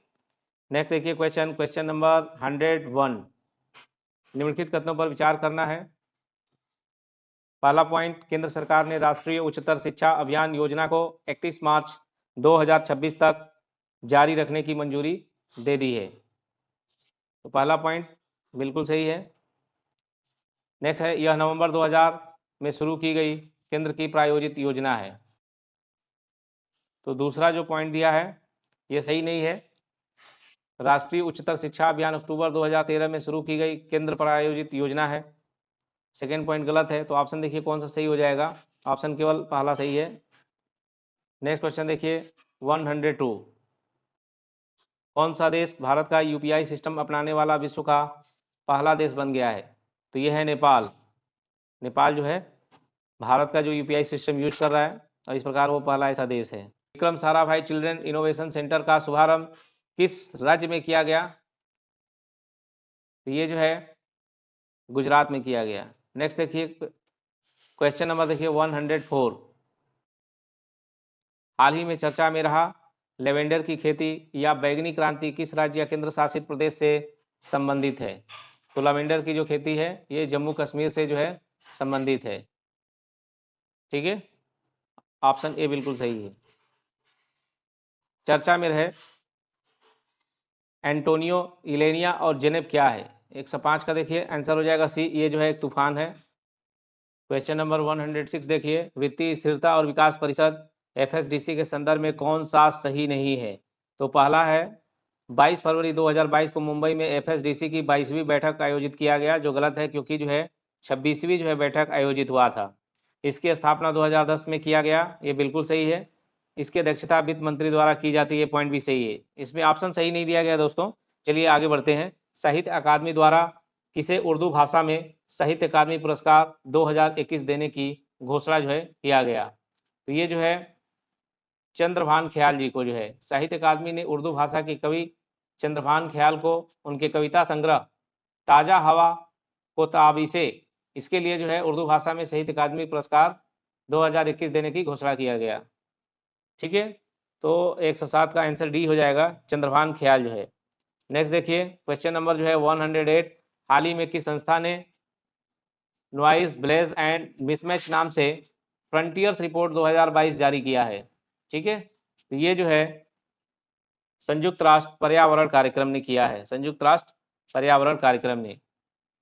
[SPEAKER 1] नेक्स्ट देखिए क्वेश्चन नंबर 101 निम्नलिखित कथनों पर विचार करना है। पहला पॉइंट, केंद्र सरकार ने राष्ट्रीय उच्चतर शिक्षा अभियान योजना को 31 मार्च 2026 तक जारी रखने की मंजूरी दे दी है, तो पहला पॉइंट बिल्कुल सही है। नेक्स्ट है यह नवंबर 2000 में शुरू की गई केंद्र की प्रायोजित योजना है, तो दूसरा जो पॉइंट दिया है ये सही नहीं है। राष्ट्रीय उच्चतर शिक्षा अभियान अक्टूबर 2013 में शुरू की गई केंद्र प्रायोजित योजना है, सेकेंड पॉइंट गलत है। तो ऑप्शन देखिए कौन सा सही हो जाएगा, ऑप्शन केवल पहला सही है। नेक्स्ट क्वेश्चन देखिए 102 कौन सा देश भारत का UPI सिस्टम अपनाने वाला विश्व का पहला देश बन गया है? तो यह है नेपाल। नेपाल जो है भारत का जो UPI सिस्टम यूज कर रहा है और इस प्रकार वो पहला ऐसा देश है। Vikram Sarabhai children innovation centre का शुभारंभ किस राज्य में किया गया? तो ये जो है गुजरात में किया गया। नेक्स्ट देखिए क्वेश्चन नंबर देखिए 104 हाल ही में चर्चा में रहा लेवेंडर की खेती या बैगनी क्रांति किस राज्य या केंद्र शासित प्रदेश से संबंधित है? तो लेवेंडर की जो खेती है ये जम्मू कश्मीर से जो है संबंधित है, ठीक है, ऑप्शन ए बिल्कुल सही है। चर्चा में रहे एंटोनियो इलेनिया और जेनेब क्या है? 105 का देखिए आंसर हो जाएगा सी, ये जो है एक तूफान है। क्वेश्चन नंबर 106 देखिए, वित्तीय स्थिरता और विकास परिषद FSDC के संदर्भ में कौन सा सही नहीं है? तो पहला है 22 फरवरी 2022 को मुंबई में FSDC की 22वीं बैठक आयोजित किया गया, जो गलत है क्योंकि जो है 26वीं जो है बैठक आयोजित हुआ था। इसकी स्थापना 2010 में किया गया, ये बिल्कुल सही है। इसकी अध्यक्षता वित्त मंत्री द्वारा की जाती है, पॉइंट भी सही है। इसमें ऑप्शन सही नहीं दिया गया दोस्तों। चलिए आगे बढ़ते हैं। साहित्य अकादमी द्वारा किसे उर्दू भाषा में साहित्य अकादमी पुरस्कार 2021 देने की घोषणा जो है किया गया? तो ये जो है चंद्रभान ख्याल जी को जो है साहित्य अकादमी ने उर्दू भाषा के कवि चंद्रभान ख्याल को उनके कविता संग्रह ताजा हवा को ताबीसे इसके लिए जो है उर्दू भाषा में साहित्य अकादमी पुरस्कार 2021 देने की घोषणा किया गया, ठीक है। तो 107 का आंसर डी हो जाएगा, चंद्रभान ख्याल जो है। नेक्स्ट देखिए क्वेश्चन नंबर जो है 108 हाल ही में किस संस्था ने नॉइज ब्लेज एंड मिसमैच नाम से फ्रंटियर्स रिपोर्ट 2022 जारी किया है? ठीक है, तो ये जो है संयुक्त राष्ट्र पर्यावरण कार्यक्रम ने किया है। संयुक्त राष्ट्र पर्यावरण कार्यक्रम ने।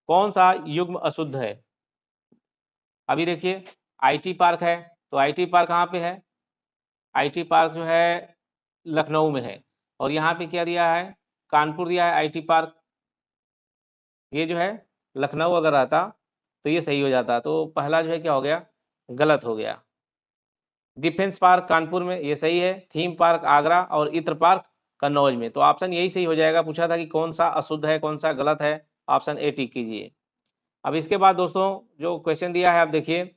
[SPEAKER 1] कौन सा युग्म अशुद्ध है? अभी देखिए IT पार्क है, तो IT पार्क कहाँ पे है? IT पार्क जो है लखनऊ में है, और यहाँ पे क्या दिया है? कानपुर दिया है IT पार्क। ये जो है लखनऊ अगर आता तो ये सही हो जाता, तो पहला जो है क्या हो गया गलत हो गया। डिफेंस पार्क कानपुर में, ये सही है। थीम पार्क आगरा और इत्र पार्क कन्नौज में, तो ऑप्शन यही सही हो जाएगा। पूछा था कि कौन सा अशुद्ध है कौन सा गलत है, ऑप्शन ए टिक कीजिए। अब इसके बाद दोस्तों जो क्वेश्चन दिया है आप देखिए,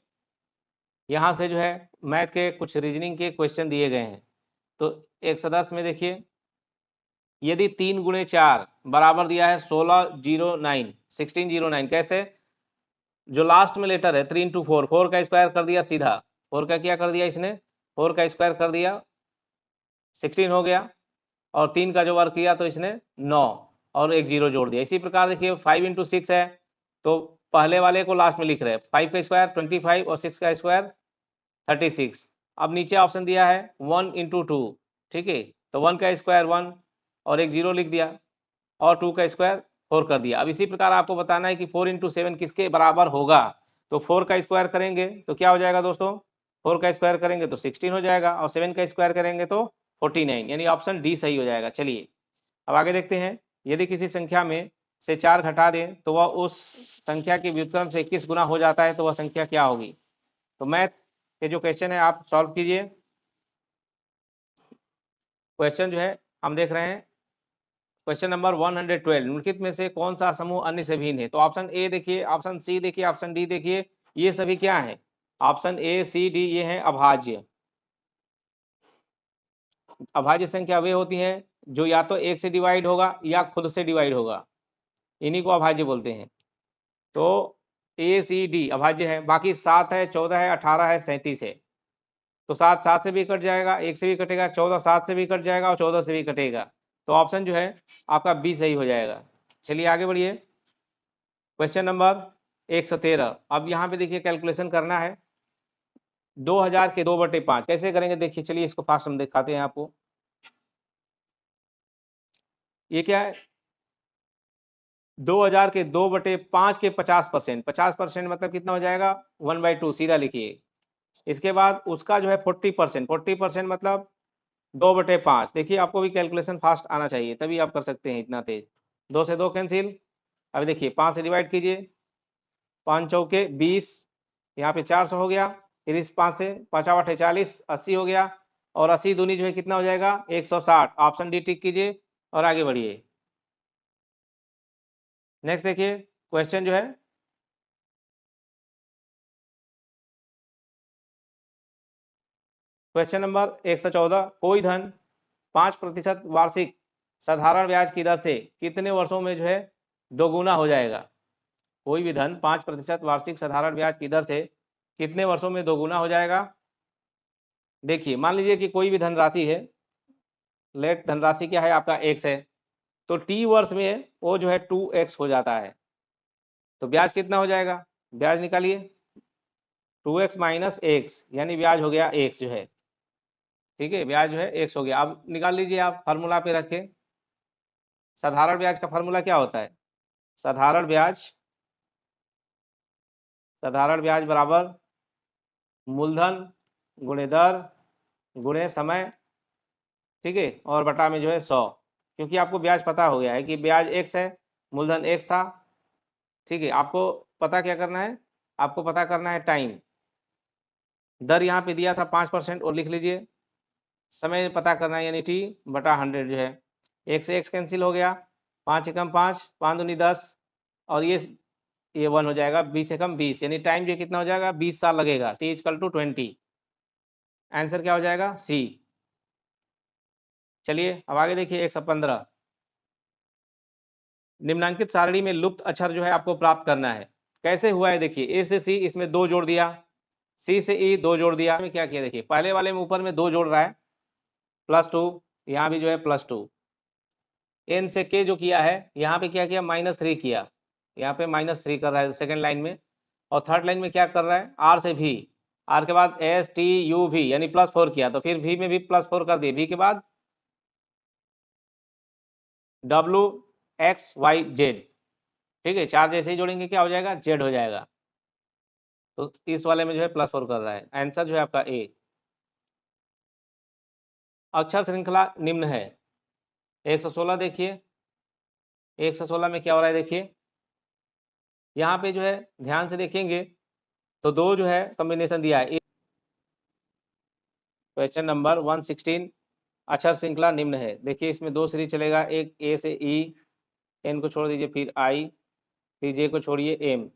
[SPEAKER 1] यहाँ से जो है मैथ के कुछ रीजनिंग के क्वेश्चन दिए गए हैं। तो 110 में देखिए, यदि 3 गुणे 4 बराबर दिया है 1609 1609, कैसे? जो लास्ट में लेटर है 3 इंटू 4, 4 का स्क्वायर कर दिया सीधा, 4 का क्या कर दिया इसने, 4 का स्क्वायर कर दिया 16 हो गया, और 3 का जो वर्क किया तो इसने 9 और एक जीरो जोड़ दिया। इसी प्रकार देखिए 5 इंटू 6 है, तो पहले वाले को लास्ट में लिख रहे हैं, 5 का स्क्वायर 25 और 6 का स्क्वायर 36। अब नीचे ऑप्शन दिया है 1 इंटू 2, ठीक है, तो 1 का स्क्वायर 1 और एक जीरो लिख दिया, और 2 का स्क्वायर 4 कर दिया। अब इसी प्रकार आपको बताना है कि 4 इंटू 7 किसके बराबर होगा। तो 4 का स्क्वायर करेंगे तो क्या हो जाएगा दोस्तों, 4 का स्क्वायर करेंगे तो 16 हो जाएगा, और 7 का स्क्वायर करेंगे तो 49, यानी ऑप्शन डी सही हो जाएगा। चलिए अब आगे देखते हैं, यदि किसी संख्या में से 4 घटा दें तो वह उस संख्या के व्युत्क्रम से 21 गुना हो जाता है, तो वह संख्या क्या होगी। तो मैथ के जो क्वेश्चन है आप सॉल्व कीजिए। क्वेश्चन जो है हम देख रहे हैं, क्वेश्चन नंबर 112, निम्नलिखित में से कौन सा समूह अन्य से भिन्न है। तो ऑप्शन ए देखिए, ऑप्शन सी देखिए, ऑप्शन डी देखिए, ये सभी क्या है, ऑप्शन ए सी डी ये है अभाज्य। अभाज्य संख्या वे होती हैं जो या तो एक से डिवाइड होगा या खुद से डिवाइड होगा, इन्हीं को अभाज्य बोलते हैं। तो ए सी डी अभाज्य है। बाकी 7 है, 14 है, 18 है, 37 है, तो 7 7 से भी कट जाएगा, 1 से भी कटेगा, 14 7 से भी कट जाएगा और 14 से भी कटेगा, तो ऑप्शन जो है आपका बी सही हो जाएगा। चलिए आगे बढ़िए, क्वेश्चन नंबर 113। अब यहाँ पे देखिए कैलकुलेशन करना है 2000 के 2/5 कैसे करेंगे देखिए। चलिए इसको फास्ट हम दिखाते हैं आपको। ये क्या है, 2000 के 2/5 के 50%, 50% मतलब कितना हो जाएगा 1/2, सीधा लिखिए। इसके बाद उसका जो है 40%, 40% मतलब 2/5। देखिए आपको भी कैलकुलेशन फास्ट आना चाहिए, तभी आप कर सकते हैं इतना तेज। 2 से 2 कैंसिल, अभी देखिए 5 से डिवाइड कीजिए, 5 चौके 20, यहाँ पे 400 हो गया, फिर इस 5 से 5 8 40, 80 हो गया, और 80 दूनी जो है कितना हो जाएगा 160, ऑप्शन डी टिक कीजिए और आगे बढ़िए। नेक्स्ट देखिए क्वेश्चन जो है क्वेश्चन नंबर 114, कोई धन 5% वार्षिक साधारण ब्याज की दर से कितने वर्षों में जो है दोगुना हो जाएगा। कोई भी धन 5% वार्षिक साधारण ब्याज की दर से कितने वर्षों में दोगुना हो जाएगा। देखिए मान लीजिए कि कोई भी धनराशि है, लेट धनराशि क्या है आपका x है, तो t वर्ष में वो जो है 2x हो जाता है, तो ब्याज कितना हो जाएगा, ब्याज निकालिए 2x माइनस x, यानी ब्याज हो गया x जो है, ठीक है, ब्याज जो है x हो गया। अब निकाल लीजिए आप फार्मूला पे रख के, साधारण ब्याज का फार्मूला क्या होता है, साधारण ब्याज बराबर मूलधन गुणे दर गुणे समय, ठीक है, और बटा में जो है 100, क्योंकि आपको ब्याज पता हो गया है कि ब्याज x है, मूलधन x था, ठीक है। आपको पता क्या करना है, आपको पता करना है टाइम, दर यहाँ पे दिया था 5% और लिख लीजिए, समय पता करना है यानी t बटा 100 जो है, एक से x कैंसिल हो गया, 5 एकम 5, 5 दूनी 10, और ये 1 हो जाएगा, 20 एकम 20, यानी टाइम जो कितना हो जाएगा 20 साल लगेगा, t इक्वल टू 20, आंसर क्या हो जाएगा सी। चलिए अब आगे देखिए 115, निम्नांकित सारणी में लुप्त अक्षर जो है आपको प्राप्त करना है। कैसे हुआ है देखिए, ए से सी इसमें 2 जोड़ दिया, सी से ई 2 जोड़ दिया, में क्या किया देखिए, पहले वाले में ऊपर में 2 जोड़ रहा है +2, यहाँ भी जो है +2, एन से के जो किया है यहाँ पे क्या किया -3 किया, यहाँ पे -3 कर रहा है सेकंड लाइन में, और थर्ड लाइन में क्या कर रहा है आर से भी, आर के बाद एस टी यू भी, यानी +4 किया, तो फिर भी में भी +4 कर दिए, भी के बाद WXYZ, ठीक है, 4 जैसे ही जोड़ेंगे क्या हो जाएगा Z हो जाएगा, तो इस वाले में जो है +4 कर रहा है, आंसर जो है आपका ए। अक्षर श्रृंखला निम्न है, 116 देखिए, 116 में क्या हो रहा है देखिए, यहाँ पे जो है ध्यान से देखेंगे तो दो जो है कॉम्बिनेशन दिया है। क्वेश्चन नंबर 116, अक्षर श्रृंखला निम्न है। देखिए इसमें दो सीरीज चलेगा, एक ए से ई, एन को छोड़ दीजिए, फिर आई, फिर जे को छोड़िए एम,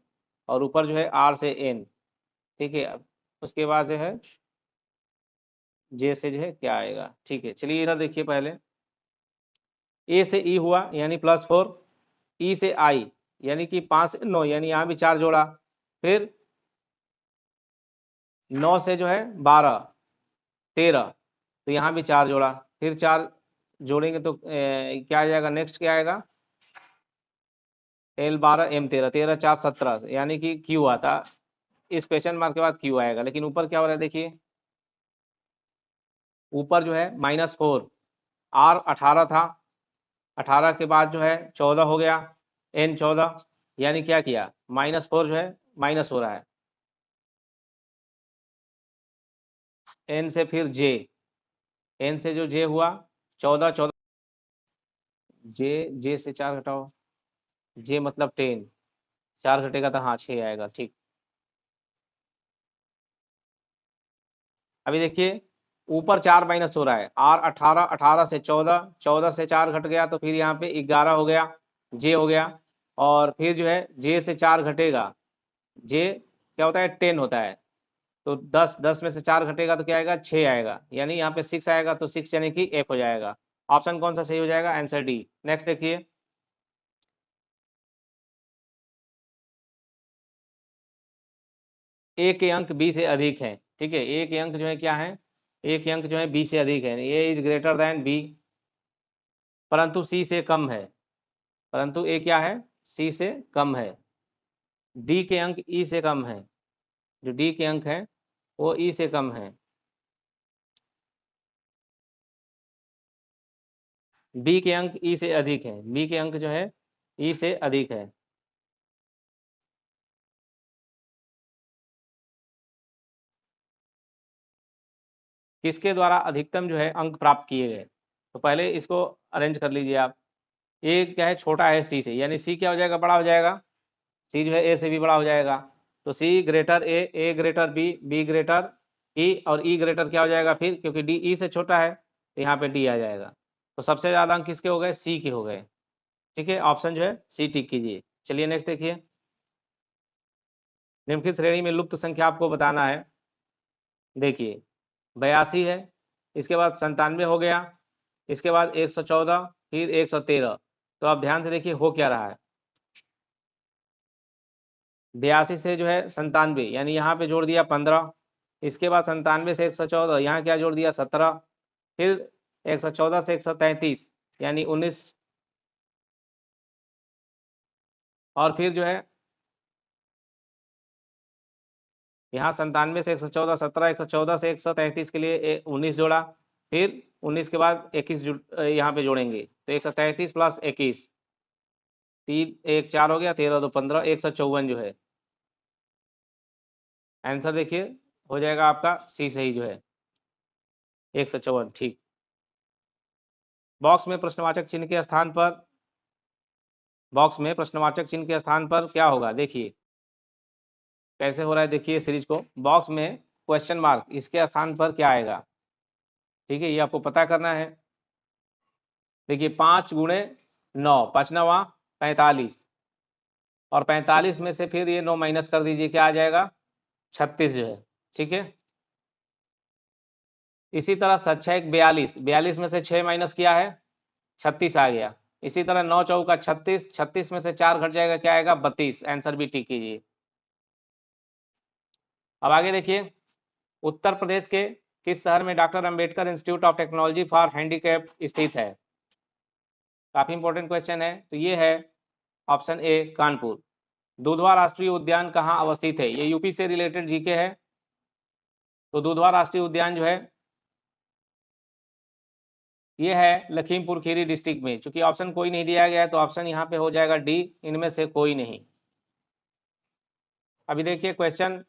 [SPEAKER 1] और ऊपर जो है आर से एन। ठीक है, अब उसके बाद जो है जे से जो है क्या आएगा। ठीक है, चलिए इधर देखिए, पहले ए से ई हुआ यानी +4, ई से आई यानी कि 5 से 9 यानी यहाँ भी 4 जोड़ा, फिर 9 से जो है 12 13, तो यहाँ भी 4 जोड़ा, फिर 4 जोड़ेंगे तो क्या आ जाएगा, नेक्स्ट क्या आएगा, L12 M13, 13 4 17, यानी कि क्यू आता, इस क्वेश्चन मार्क के बाद क्यू आएगा। लेकिन ऊपर क्या हो रहा है देखिए, ऊपर जो है -4, R 18 था, 18 के बाद जो है 14 हो गया, N 14, यानी क्या किया, -4 जो है माइनस हो रहा है, N से फिर J, N से जो J हुआ 14 14, J से 4 घटाओ, J मतलब 10, 4 घटेगा तो हाँ 6 आएगा। ठीक, अभी देखिए ऊपर 4 माइनस हो रहा है, R 18, 18 से 14, 14 से 4 घट गया तो फिर यहाँ पे 11 हो गया, J हो गया, और फिर जो है J से 4 घटेगा, J क्या होता है, 10 होता है, तो 10, 10 में से 4 घटेगा तो क्या आएगा, 6 आएगा, यानी यहाँ पे 6 आएगा, तो 6 यानी कि F हो जाएगा। ऑप्शन कौन सा सही हो जाएगा, आंसर डी। नेक्स्ट देखिए, ए के अंक बी से अधिक हैं। ठीक है, ए के अंक जो है क्या है, ए के अंक जो है बी से अधिक है, ए इज ग्रेटर देन बी, परंतु सी से कम है, परंतु ए क्या है, सी से कम है। डी के अंक ई से कम है, जो डी के अंक है वो ई से कम है। बी के अंक ई से अधिक है, बी के अंक जो है ई से अधिक है। किसके द्वारा अधिकतम जो है अंक प्राप्त किए गए, तो पहले इसको अरेंज कर लीजिए आप। ए क्या है, छोटा है सी से, यानी सी क्या हो जाएगा, बड़ा हो जाएगा, सी जो है ए से भी बड़ा हो जाएगा, तो C greater A greater B, B greater E, और ई ग्रेटर क्या हो जाएगा फिर, क्योंकि डी ई से छोटा है तो यहाँ पे डी आ जाएगा। तो सबसे ज्यादा अंक किसके हो गए, सी के हो गए। ठीक है, ऑप्शन जो है सी टिक कीजिए। चलिए नेक्स्ट देखिए, निम्नलिखित श्रेणी में लुप्त संख्या आपको बताना है। देखिए 82 है, इसके बाद 97 हो गया, इसके बाद 114, फिर 113, तो आप ध्यान से देखिए हो क्या रहा है, 82 से जो है 97, यानी यहाँ पे जोड़ दिया 15, इसके बाद 97 से 114, यहाँ क्या जोड़ दिया 17, फिर 114 से 133 यानी 19, और फिर जो है यहाँ 97 से 114, 17, 114 से 133 के लिए 19 जोड़ा, फिर 19 के बाद 21 यहाँ पे जोड़ेंगे, तो 133 + 21, 3 1 4 हो गया, 13 2 15, 154 जो है आंसर। देखिए हो जाएगा आपका सी सही जो है 154। ठीक, बॉक्स में प्रश्नवाचक चिन्ह के स्थान पर, बॉक्स में प्रश्नवाचक चिन्ह के स्थान पर क्या होगा, देखिए कैसे हो रहा है, देखिए सीरीज को, बॉक्स में क्वेश्चन मार्क, इसके स्थान पर क्या आएगा। ठीक है, ये आपको पता करना है। देखिए 5 × 9, 5 9 45, और 45 में से फिर ये 9 माइनस कर दीजिए, क्या आ जाएगा, 36 जो है। ठीक है, इसी तरह 7 6 42, 42 में से 6 माइनस किया है, 36 आ गया। इसी तरह 9 चौका 36, 36 में से 4 घट जाएगा, क्या आएगा, 32, आंसर भी टिक कीजिए। अब आगे देखिए, उत्तर प्रदेश के किस शहर में doctor Ambedkar institute of technology for handicapped स्थित है। काफी इंपॉर्टेंट क्वेश्चन है, तो ये है ऑप्शन ए कानपुर। दुधवा राष्ट्रीय उद्यान कहाँ अवस्थित है, ये यूपी से रिलेटेड जीके है। तो दुधवा राष्ट्रीय उद्यान जो है ये है लखीमपुर खीरी डिस्ट्रिक्ट में। चूंकि ऑप्शन कोई नहीं दिया गया है तो ऑप्शन यहाँ पे हो जाएगा डी, इनमें से कोई नहीं। अभी देखिए क्वेश्चन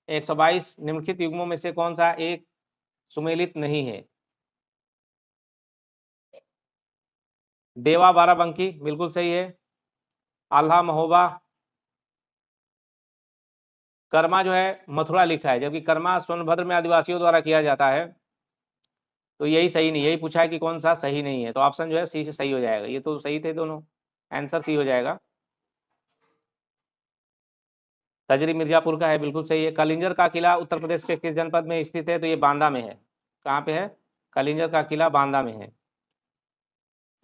[SPEAKER 1] 122, निम्नलिखित युग्मों में से कौन सा एक सुमेलित नहीं है। देवा बाराबंकी बिल्कुल सही है, आल्हा महोबा, कर्मा जो है मथुरा लिखा है, जबकि कर्मा सोनभद्र में आदिवासियों द्वारा किया जाता है। तो यही सही नहीं, यही पूछा है कि कौन सा सही नहीं है, तो ऑप्शन जो है सी से सही हो जाएगा। ये तो सही थे दोनों, आंसर सी हो जाएगा। कजरी मिर्जापुर का है, बिल्कुल सही है। कलिंजर का किला उत्तर प्रदेश के किस जनपद में स्थित है? तो ये बांदा में है। कहाँ पे है? कलिंजर का किला बांदा में है।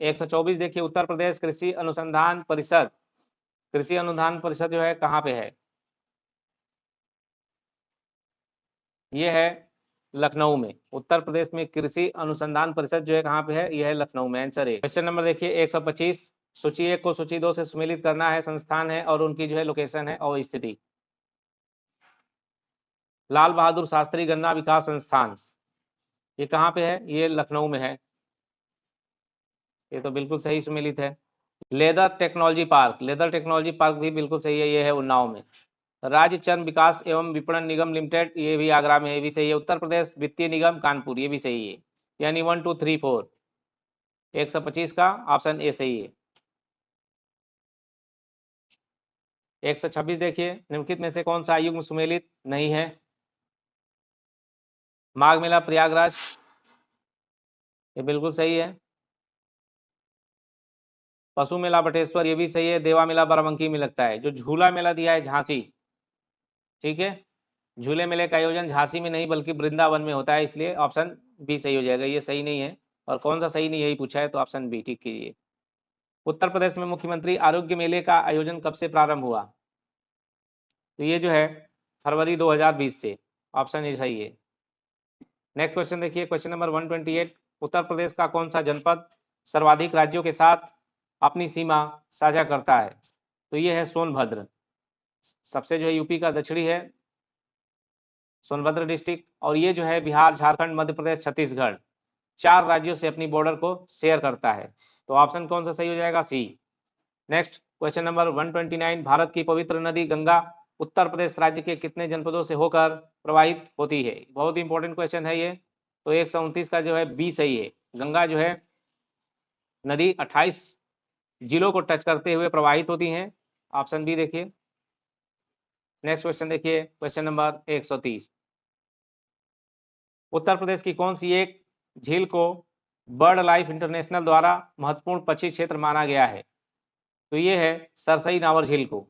[SPEAKER 1] 124 देखिए, उत्तर प्रदेश कृषि अनुसंधान परिषद, कृषि अनुसंधान परिषद जो है कहाँ पे है? ये है लखनऊ में। उत्तर प्रदेश में कृषि अनुसंधान परिषद जो है कहाँ पे है? यह है लखनऊ में। आंसर है। क्वेश्चन नंबर देखिए 125, सूची 1 को सूची 2 से सुमेलित करना है। संस्थान है और उनकी जो है लोकेशन है और स्थिति। लाल बहादुर शास्त्री गन्ना विकास संस्थान, ये कहाँ पे है? ये लखनऊ में है। ये तो बिल्कुल सही सुमेलित है। Leather technology park, leather technology park भी बिल्कुल सही है, ये है उन्नाव में। राज्य चंद विकास एवं विपणन निगम लिमिटेड, ये भी आगरा में है, ये भी सही है। उत्तर प्रदेश वित्तीय निगम कानपुर, ये भी सही है। यानी 1 2 3 4, 125 का ऑप्शन ए सही है। 126 देखिए, निम्नलिखित में से कौन सा युग्म सुमेलित नहीं है? माघ मेला प्रयागराज, ये बिल्कुल सही है। पशु मेला बटेश्वर, ये भी सही है। देवा मेला बाराबंकी में लगता है। जो झूला मेला दिया है झांसी, ठीक है, झूले मेले का आयोजन झांसी में नहीं बल्कि वृंदावन में होता है, इसलिए ऑप्शन बी सही हो जाएगा। ये सही नहीं है। और कौन सा सही नहीं यही पूछा है, तो ऑप्शन बी ठीक कीजिए। उत्तर प्रदेश में मुख्यमंत्री आरोग्य मेले का आयोजन कब से प्रारंभ हुआ? तो ये जो है फरवरी 2020 से, ऑप्शन ए सही है। नेक्स्ट क्वेश्चन देखिए, क्वेश्चन नंबर 128, उत्तर प्रदेश का कौन सा जनपद सर्वाधिक राज्यों के साथ अपनी सीमा साझा करता है? तो ये है सोनभद्र। सबसे जो है यूपी का दक्षिणी है सोनभद्र डिस्ट्रिक्ट, और ये जो है बिहार, झारखंड, मध्य प्रदेश, छत्तीसगढ़, 4 राज्यों से अपनी बॉर्डर को शेयर करता है। तो ऑप्शन कौन सा सही हो जाएगा? सी। नेक्स्ट क्वेश्चन नंबर 129, भारत की पवित्र नदी गंगा उत्तर प्रदेश राज्य के कितने जनपदों से होकर प्रवाहित होती है? बहुत इंपॉर्टेंट क्वेश्चन है ये। तो 129 का जो है बी सही है। गंगा जो है नदी 28 जिलों को टच करते हुए प्रवाहित होती हैं। ऑप्शन बी देखिए। नेक्स्ट क्वेश्चन देखिए, क्वेश्चन नंबर 130, उत्तर प्रदेश की कौन सी एक झील को बर्ड लाइफ इंटरनेशनल द्वारा महत्वपूर्ण पक्षी क्षेत्र माना गया है? तो ये है सरसई नावर झील को।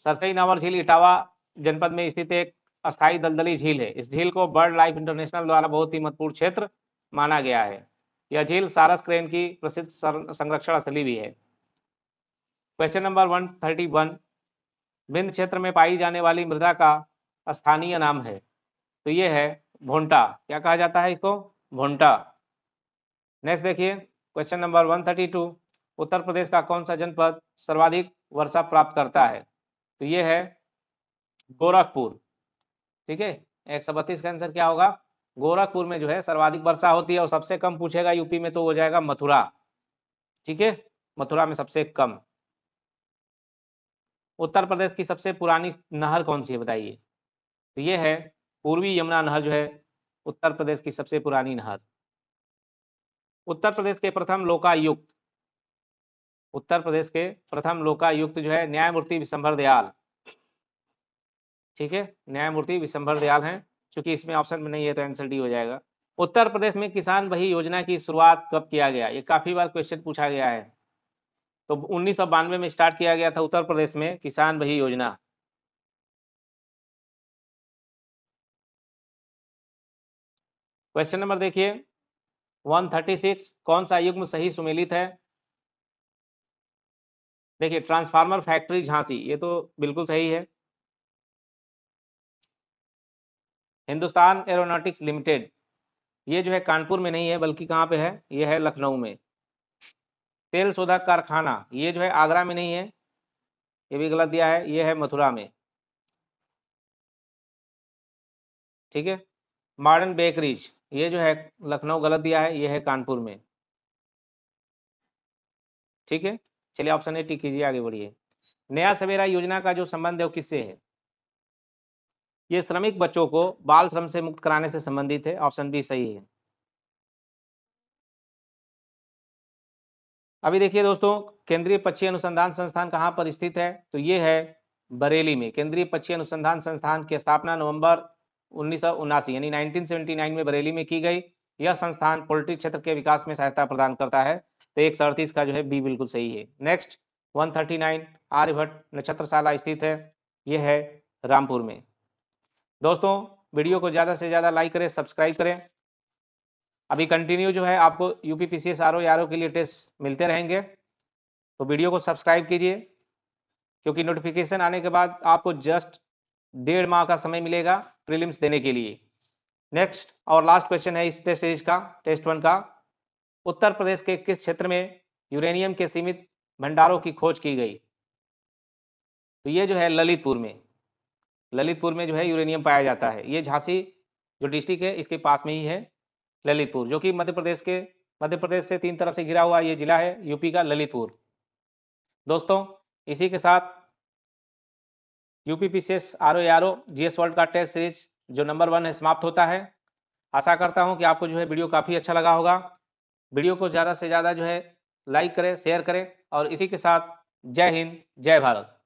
[SPEAKER 1] सरसई नावर झील इटावा जनपद में स्थित एक अस्थायी दलदली झील है। इस झील को बर्ड लाइफ इंटरनेशनल द्वारा बहुत ही महत्वपूर्ण क्षेत्र माना गया है। यह झील सारस क्रेन की प्रसिद्ध संरक्षण स्थली भी है। क्वेश्चन नंबर 131, विंध्य क्षेत्र में पाई जाने वाली मृदा का स्थानीय नाम है? तो ये है भोंटा। क्या कहा जाता है इसको? भोंटा। नेक्स्ट देखिए, क्वेश्चन नंबर 132, उत्तर प्रदेश का कौन सा जनपद सर्वाधिक वर्षा प्राप्त करता है? तो ये है गोरखपुर। ठीक है, 132 का आंसर क्या होगा? गोरखपुर में जो है सर्वाधिक वर्षा होती है। और सबसे कम पूछेगा यूपी में तो हो जाएगा मथुरा। ठीक है, मथुरा में सबसे कम। उत्तर प्रदेश की सबसे पुरानी नहर कौन सी है बताइए? तो ये है पूर्वी यमुना नहर, जो है उत्तर प्रदेश की सबसे पुरानी नहर। उत्तर प्रदेश के प्रथम लोकायुक्त, उत्तर प्रदेश के प्रथम लोकायुक्त जो है न्यायमूर्ति विशंभर दयाल। ठीक है, न्यायमूर्ति विशंभर दयाल हैं। चूंकि इसमें ऑप्शन में नहीं है तो आंसर डी हो जाएगा। उत्तर प्रदेश में किसान बही योजना की शुरुआत कब किया गया? ये काफी बार क्वेश्चन पूछा गया है। तो 1992 में स्टार्ट किया गया था उत्तर प्रदेश में किसान बही योजना। क्वेश्चन नंबर देखिए 136, कौन सा युग्म सही सुमेलित है? देखिए ट्रांसफार्मर फैक्ट्री झांसी, ये तो बिल्कुल सही है। हिंदुस्तान एरोनॉटिक्स लिमिटेड, ये जो है कानपुर में नहीं है बल्कि कहाँ पे है? ये है लखनऊ में। तेल शोधक कारखाना, ये जो है आगरा में नहीं है, ये भी गलत दिया है, ये है मथुरा में। ठीक है, मॉडर्न बेकरीज, ये जो है लखनऊ, गलत दिया है, ये है कानपुर में। ठीक है, चलिए ऑप्शन ए टिक कीजिए, आगे बढ़िए। नया सवेरा योजना का जो संबंध है वो किससे है? ये श्रमिक बच्चों को बाल श्रम से मुक्त कराने से संबंधित है। ऑप्शन बी सही है। अभी देखिए दोस्तों, केंद्रीय पक्षी अनुसंधान संस्थान कहाँ पर स्थित है? तो ये है बरेली में। केंद्रीय पक्षी अनुसंधान संस्थान की स्थापना नवंबर 1979 यानी 1979 में बरेली में की गई। यह संस्थान पोल्ट्री क्षेत्र के विकास में सहायता प्रदान करता है। तो 138 का जो है बी बिल्कुल सही है। नेक्स्ट 139 आर्यभट्ट नक्षत्रशाला स्थित है, यह है रामपुर में। दोस्तों वीडियो को ज़्यादा से ज़्यादा लाइक करें, सब्सक्राइब करें। अभी कंटिन्यू जो है आपको यूपी पीसीएस आरओ के लिए टेस्ट मिलते रहेंगे, तो वीडियो को सब्सक्राइब कीजिए, क्योंकि नोटिफिकेशन आने के बाद आपको जस्ट 1.5 माह का समय मिलेगा प्रीलिम्स देने के लिए। नेक्स्ट और लास्ट क्वेश्चन है इस टेस्ट सीरीज का, टेस्ट 1 का। उत्तर प्रदेश के किस क्षेत्र में यूरेनियम के सीमित भंडारों की खोज की गई? तो ये जो है ललितपुर में, ललितपुर में जो है यूरेनियम पाया जाता है। ये झांसी जो डिस्ट्रिक्ट है इसके पास में ही है ललितपुर, जो कि मध्य प्रदेश से 3 तरफ से घिरा हुआ ये जिला है यूपी का ललितपुर। दोस्तों इसी के साथ UP PCS RO GS world का टेस्ट सीरीज जो नंबर 1 है समाप्त होता है। आशा करता हूं कि आपको जो है वीडियो काफ़ी अच्छा लगा होगा। वीडियो को ज़्यादा से ज़्यादा जो है लाइक करें, शेयर करें, और इसी के साथ जय हिंद, जय भारत।